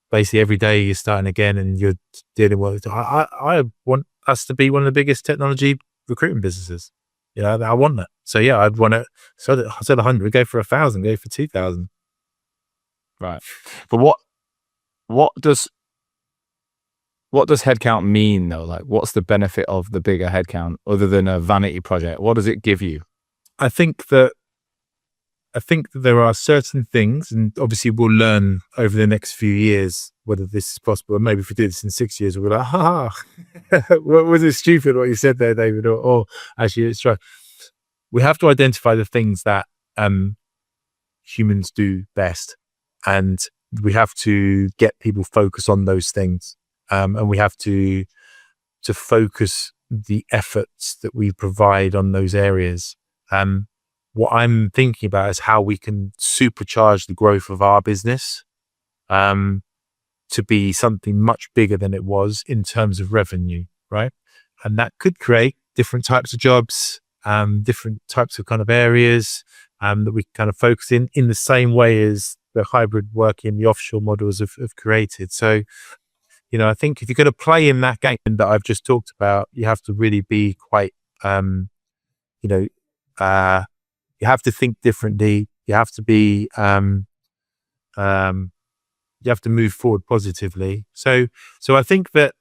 basically every day you're starting again and you're dealing with, I want us to be one of the biggest technology recruitment businesses. I want that. So yeah, I'd want it. So I said 100, go for 1,000, go for 2,000.
Right. But what does headcount mean though? Like, what's the benefit of the bigger headcount other than a vanity project? What does it give you?
I think that there are certain things, and obviously we'll learn over the next few years whether this is possible. And maybe if we do this in 6 years, we'll be like, what was it stupid what you said there, David? Or actually, it's right. We have to identify the things that humans do best, and we have to get people focused on those things, and we have to focus the efforts that we provide on those areas. What I'm thinking about is how we can supercharge the growth of our business to be something much bigger than it was in terms of revenue, right? And that could create different types of jobs, different types of kind of areas that we kind of focus in the same way as the hybrid working, the offshore models have created. So, I think if you're going to play in that game that I've just talked about, you have to really be quite, You have to think differently. You have to be, you have to move forward positively. So I think that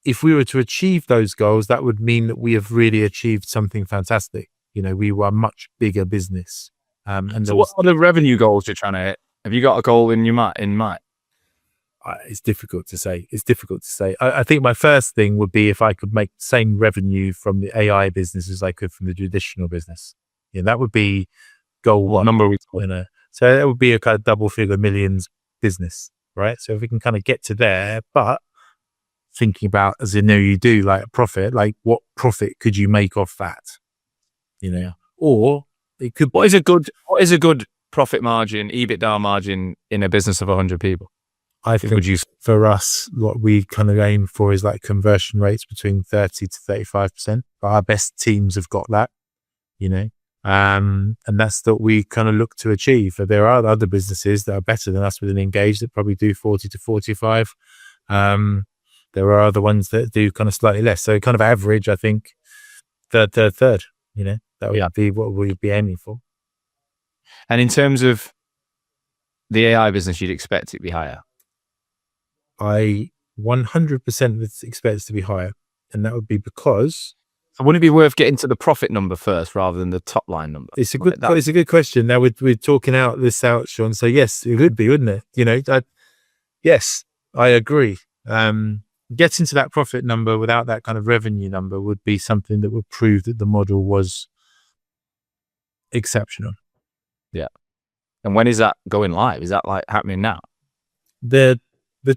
if we were to achieve those goals, that would mean that we have really achieved something fantastic. We were a much bigger business. And
So what are the revenue goals you're trying to hit? Have you got a goal in mind?
It's difficult to say. I think my first thing would be if I could make the same revenue from the AI business as I could from the traditional business. That would be goal
What
one.
number are we
So that would be a kind of double figure millions business, right? So if we can kind of get to there, but thinking about, as you do, like a profit, like what profit could you make off that? Or it could.
What is a good profit margin, EBITDA margin in a business of 100 people?
I think for us, what we kind of aim for is like conversion rates between 30 to 35%. But our best teams have got that, and that's what we kind of look to achieve. There are other businesses that are better than us within Engage that probably do 40 to 45. There are other ones that do kind of slightly less. So kind of average, I think third, that would be what we'd be aiming for.
And in terms of the AI business, you'd expect it to be higher.
I 100% would expect it to be higher. And that would be because...
So wouldn't it be worth getting to the profit number first rather than the top line number?
It's a good question. Now we're talking this out, Sean. So yes, it would be, wouldn't it? Yes, I agree. Getting to that profit number without that kind of revenue number would be something that would prove that the model was exceptional.
Yeah. And when is that going live? Is that like happening now?
The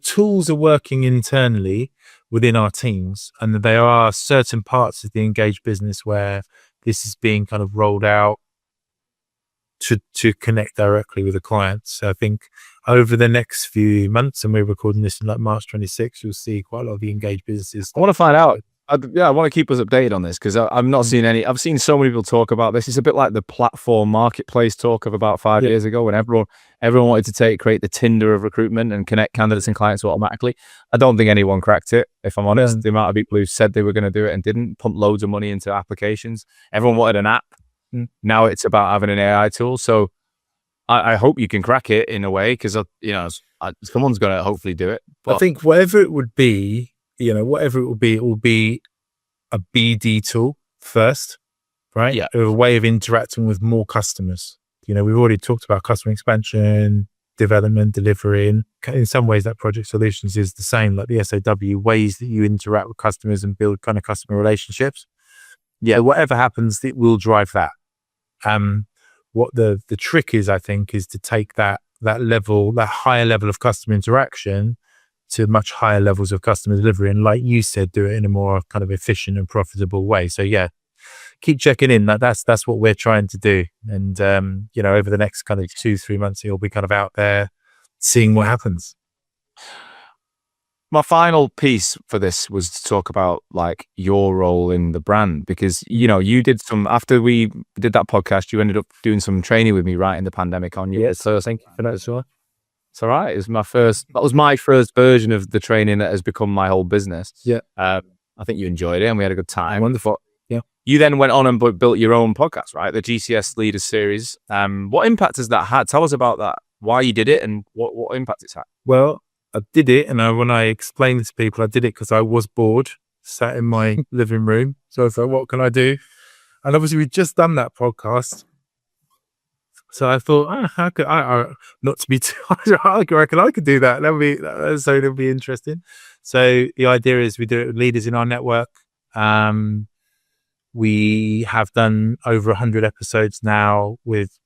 tools are working internally within our teams, and there are certain parts of the Engage business where this is being kind of rolled out to connect directly with the clients. So I think over the next few months, and we're recording this in like March 26th, you'll see quite a lot of the Engage businesses.
I want to find out. I want to keep us updated on this because I've not seen any. I've seen so many people talk about this. It's a bit like the platform marketplace talk of about 5 years ago when everyone wanted to create the Tinder of recruitment and connect candidates and clients automatically. I don't think anyone cracked it, if I'm honest. The amount of people who said they were going to do it and didn't, pump loads of money into applications. Everyone wanted an app. Now it's about having an AI tool. So I hope you can crack it in a way because someone's going to hopefully do it.
But I think whatever it would be, it will be a BD tool first, right?
Yeah.
A way of interacting with more customers. We've already talked about customer expansion, development, delivery, and in some ways that project solutions is the same, like the SOW, ways that you interact with customers and build kind of customer relationships. Yeah. So whatever happens, it will drive that. What the trick is, I think, is to take that higher level of customer interaction to much higher levels of customer delivery. And like you said, do it in a more kind of efficient and profitable way. So yeah, keep checking in. That's what we're trying to do. And, over the next kind of 2-3 months, you'll be kind of out there seeing what happens.
My final piece for this was to talk about like your role in the brand, because, you did after we did that podcast, you ended up doing some training with me right in the pandemic on you.
Yeah. So thank you for that as well.
It's all right. That was my first version of the training that has become my whole business.
Yeah.
I think you enjoyed it and we had a good time.
Wonderful. Yeah.
You then went on and built your own podcast, right? The GCS Leaders Series. What impact has that had? Tell us about that. Why you did it and what impact it's had.
Well, I did it, and when I explained it to people, I did it because I was bored, sat in my living room. So I thought, what can I do? And obviously, we'd just done that podcast. So I thought, how could I not to be too I reckon I could do that. It'll be interesting. So the idea is we do it with leaders in our network. We have done over 100 episodes now with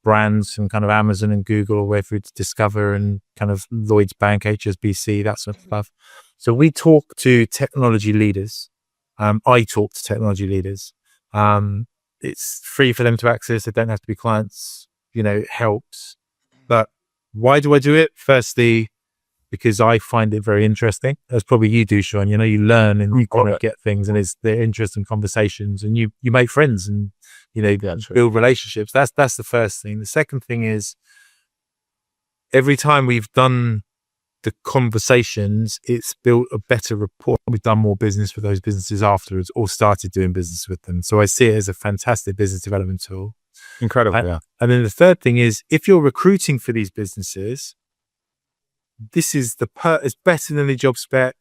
brands from kind of Amazon and Google, all the way through to Discover and kind of Lloyds Bank, HSBC, that sort of stuff. So we talk to technology leaders. I talk to technology leaders. It's free for them to access. They don't have to be clients. It helps. But why do I do it? Firstly, because I find it very interesting, as probably you do, Sean. You learn and you kind of get things, and they're interesting conversations, and you make friends and build relationships. That's the first thing. The second thing is every time we've done the conversations, it's built a better rapport. We've done more business with those businesses afterwards, or started doing business with them. So I see it as a fantastic business development tool.
Incredible. Yeah.
And then the third thing is, if you're recruiting for these businesses, this is it's better than the job spec.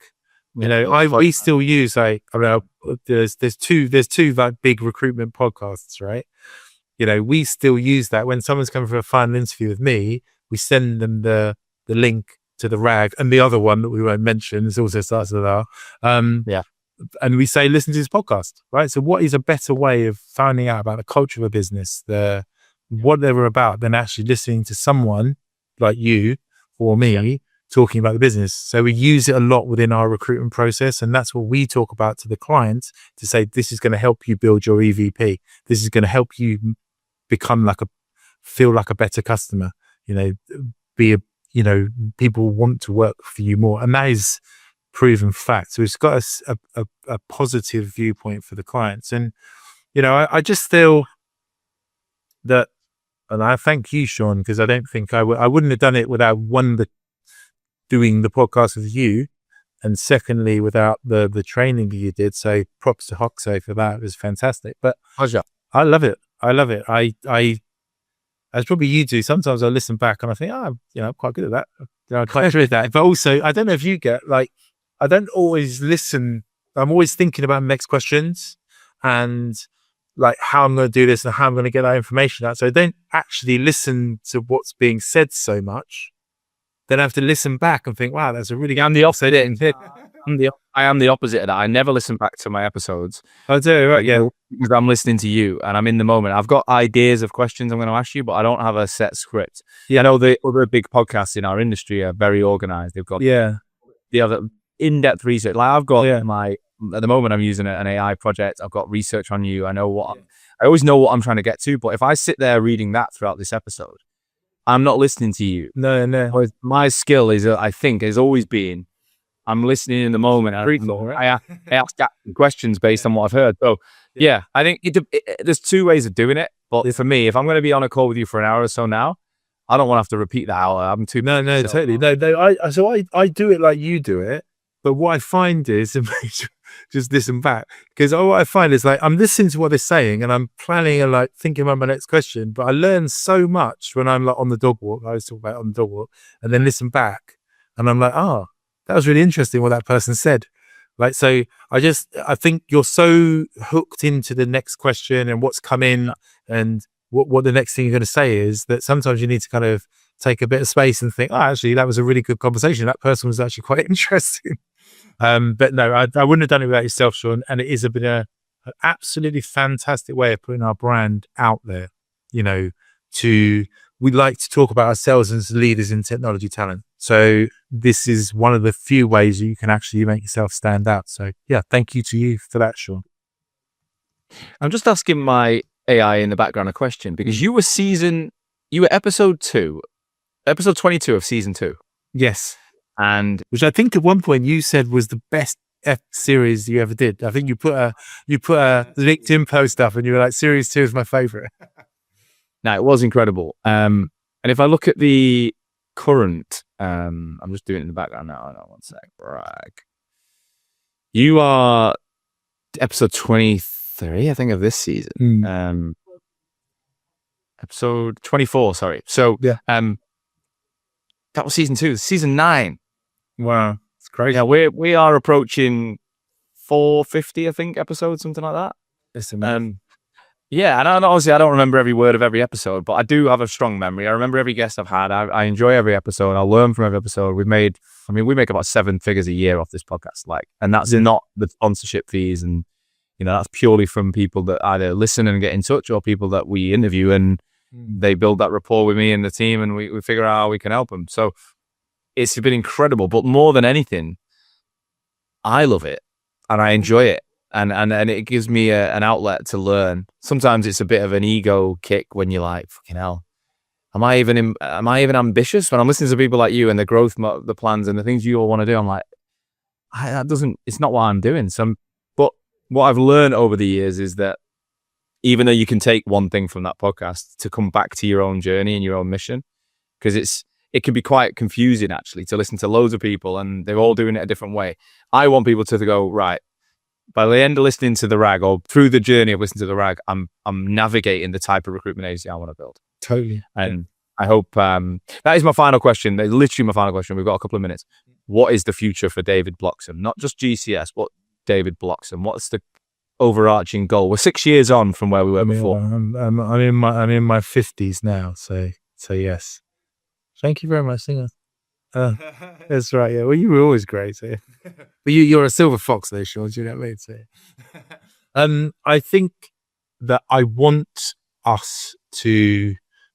You know, we still use there's two like big recruitment podcasts, right? You know, we still use that when someone's coming for a final interview with me. We send them the link to the rag, and the other one that we won't mention is also starts with R. And we say, listen to this podcast, right? So what is a better way of finding out about the culture of a business, what they were about, than actually listening to someone like you or me talking about the business? So we use it a lot within our recruitment process, and that's what we talk about to the clients, to say, this is going to help you build your EVP. This is going to help you become feel like a better customer, you know, people want to work for you more. And that is proven fact. So it's got a positive viewpoint for the clients. And, you know, I just feel that, and I thank you, Sean, because I don't think I wouldn't have done it without doing the podcast with you, and secondly, without the training that you did. So props to Hoxo for that. It was fantastic. But
Pleasure.
I love it. As probably you do, sometimes I listen back and I think, I'm quite good at that. I'm quite good at that. But also, I don't know if you get, I don't always listen. I'm always thinking about next questions and how I'm going to do this and how I'm going to get that information out. So I don't actually listen to what's being said so much. Then I have to listen back and think, wow, that's a really good.
I'm the opposite. I am the opposite of that. I never listen back to my episodes.
I do, right? Yeah.
Because I'm listening to you and I'm in the moment. I've got ideas of questions I'm going to ask you, but I don't have a set script. Yeah. I know the other big podcasts in our industry are very organized. They've got the other in-depth research. I've got at the moment I'm using an AI project. I've got research on you. I always know what I'm trying to get to. But if I sit there reading that throughout this episode, I'm not listening to you.
No.
My skill is, I think, has always been, I'm listening in the moment. I ask questions based on what I've heard. So, I think there's two ways of doing it. But for me, if I'm going to be on a call with you for an hour or so now, I don't want to have to repeat that hour. I'm too.
No, totally. No. I do it like you do it. But what I find is, just listen back, because what I find is I'm listening to what they're saying and I'm planning and thinking about my next question. But I learn so much when I'm on the dog walk. I always talk about on the dog walk, and then listen back, and I'm that was really interesting what that person said. So I think you're so hooked into the next question and what's come in and what the next thing you're going to say is, that sometimes you need to kind of take a bit of space and think, actually, that was a really good conversation. That person was actually quite interesting. But no, I wouldn't have done it without yourself, Sean. And it has been an absolutely fantastic way of putting our brand out there. We like to talk about ourselves as leaders in technology talent. So this is one of the few ways that you can actually make yourself stand out. So thank you to you for that, Sean.
I'm just asking my AI in the background a question, because you were episode 22 of season 2.
Yes.
And
which I think at one point you said was the best series you ever did. I think you put a LinkedIn post up and you were like, series 2 is my favorite.
No, it was incredible. And if I look at the current, I'm just doing it in the background now. Hold on one sec. Brag. You are episode 23, I think, of this season. Episode 24, sorry. So that was season 2. Season 9.
Wow, it's crazy.
Yeah, we are approaching 450, I think, episodes, something like that.
It's amazing.
And obviously I don't remember every word of every episode, but I do have a strong memory. I remember every guest I've had. I enjoy every episode. I learn from every episode. We make about 7 figures a year off this podcast, and that's not the sponsorship fees, and that's purely from people that either listen and get in touch, or people that we interview and they build that rapport with me and the team, and we figure out how we can help them. So it's been incredible. But more than anything, I love it and I enjoy it. And it gives me an outlet to learn. Sometimes it's a bit of an ego kick when you're like, fucking hell, am I even ambitious? When I'm listening to people like you and the growth, the plans and the things you all want to do, I'm like, it's not what I'm doing. But what I've learned over the years is that even though you can take one thing from that podcast to come back to your own journey and your own mission, because it can be quite confusing actually to listen to loads of people and they're all doing it a different way. I want people to go, right, by the end of listening to the RAG or through the journey of listening to the RAG, I'm navigating the type of recruitment agency I want to build.
Totally.
And I hope that is my final question. That's literally my final question. We've got a couple of minutes. What is the future for David Bloxham? Not just GCS, but David Bloxham. What's the overarching goal? We're 6 years on from where we were before.
I'm in my 50s now, so yes. Thank you very much, Singer. That's right. Yeah. Well, you were always great. So. But you're a silver fox, though, Sean. Do you know what I mean? So, I think that I want us to.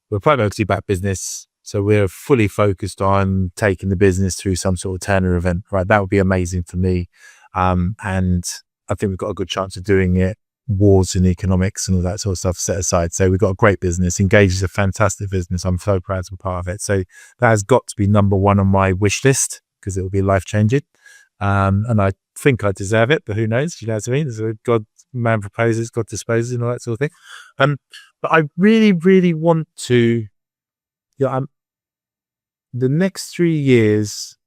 We're a private equity-backed business, so we're fully focused on taking the business through some sort of Turner event. Right, that would be amazing for me, and I think we've got a good chance of doing it. Wars and economics and all that sort of stuff set aside. So we've got a great business. Engage is a fantastic business. I'm so proud to be part of it. So that has got to be number one on my wish list because it will be life changing. And I think I deserve it, but who knows? You know what I mean? So God, man proposes, God disposes, and all that sort of thing. But I really, really want to. Yeah, the next 3 years,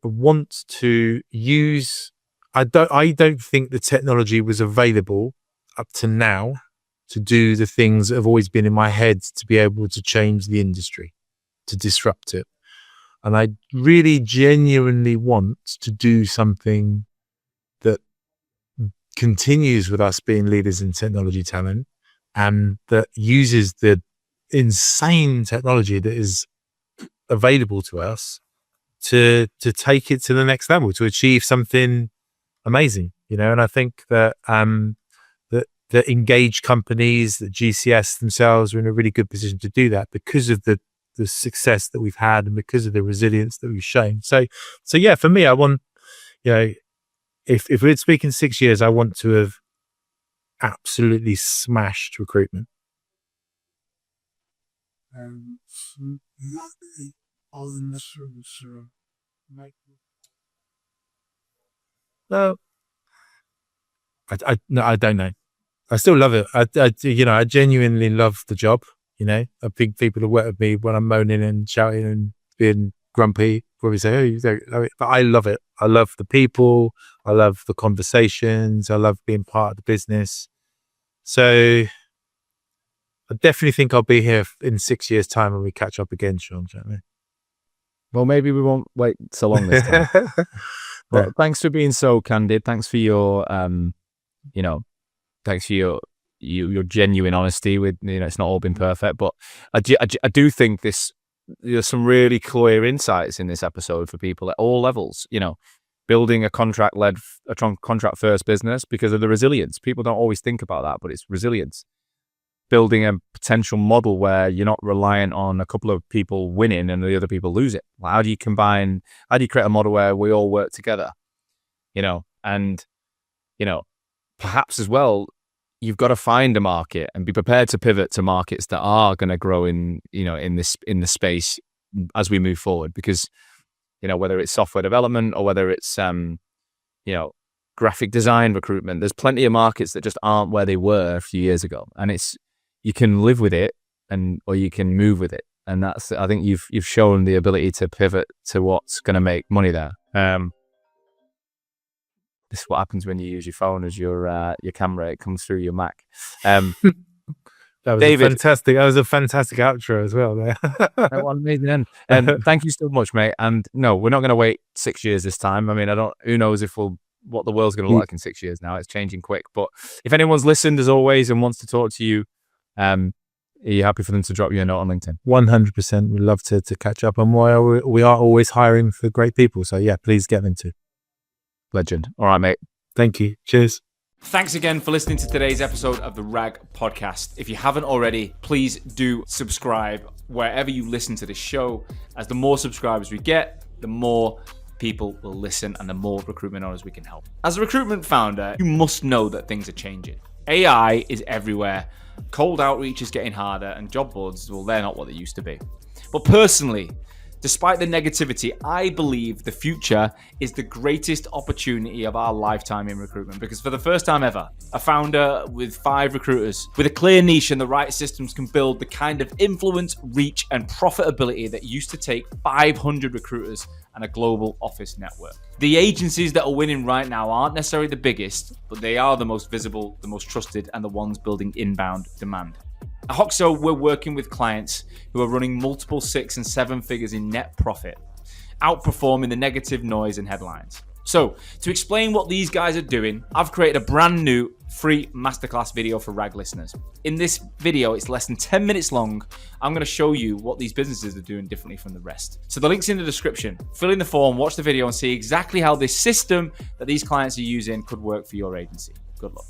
I want to use. I don't think the technology was available up to now to do the things that have always been in my head to be able to change the industry, to disrupt it. And I really genuinely want to do something that continues with us being leaders in technology talent and that uses the insane technology that is available to us to take it to the next level, to achieve something amazing, you know. And I think that that engaged companies, that GCS themselves are in a really good position to do that because of the success that we've had and because of the resilience that we've shown. So yeah, for me, I want, you know, if we're speaking 6 years, I want to have absolutely smashed recruitment. No, I don't know. I still love it. I genuinely love the job. You know, I think people who work with me when I'm moaning and shouting and being grumpy probably say, "Oh, you don't love it," but I love it. I love the people. I love the conversations. I love being part of the business. So I definitely think I'll be here in 6 years' time when we catch up again, Sean. Do you know what I mean?
Well, maybe we won't wait so long this time. But thanks for being so candid. Thanks for your, thanks for your genuine honesty. With, you know, it's not all been perfect, but I do think there's some really clear insights in this episode for people at all levels. You know, building a contract first business because of the resilience. People don't always think about that, but it's resilience. Building a potential model where you're not reliant on a couple of people winning and the other people lose it. Like, how do you create a model where we all work together? You know, and, you know, perhaps as well, you've got to find a market and be prepared to pivot to markets that are going to grow in the space as we move forward. Because, you know, whether it's software development or whether it's, graphic design recruitment, there's plenty of markets that just aren't where they were a few years ago. And you can live with it or you can move with it. And I think you've shown the ability to pivot to what's going to make money there. This is what happens when you use your phone as your camera. It comes through your Mac.
That was David, That was a fantastic outro as well. There.
That one amazing end. And thank you so much, mate. And no, we're not going to wait 6 years this time. I mean, who knows what the world's going to look like in 6 years now. It's changing quick. But if anyone's listened as always and wants to talk to you, are you happy for them to drop you a note on LinkedIn?
100%. We'd love to catch up. And we are always hiring for great people. So yeah, please get them to.
Legend. All right, mate.
Thank you. Cheers.
Thanks again for listening to today's episode of the RAG podcast. If you haven't already, please do subscribe wherever you listen to this show. As the more subscribers we get, the more people will listen and the more recruitment owners we can help. As a recruitment founder, you must know that things are changing. AI is everywhere. Cold outreach is getting harder and job boards, well, they're not what they used to be. But personally, Despite the negativity, I believe the future is the greatest opportunity of our lifetime in recruitment, because for the first time ever, a founder with 5 recruiters with a clear niche and the right systems can build the kind of influence, reach, and profitability that used to take 500 recruiters and a global office network. The agencies that are winning right now aren't necessarily the biggest, but they are the most visible, the most trusted, and the ones building inbound demand. At Hoxo, we're working with clients who are running multiple 6 and 7 figures in net profit, outperforming the negative noise and headlines. So, to explain what these guys are doing, I've created a brand new free masterclass video for RAG listeners. In this video, it's less than 10 minutes long. I'm going to show you what these businesses are doing differently from the rest. So the link's in the description. Fill in the form, watch the video, and see exactly how this system that these clients are using could work for your agency. Good luck.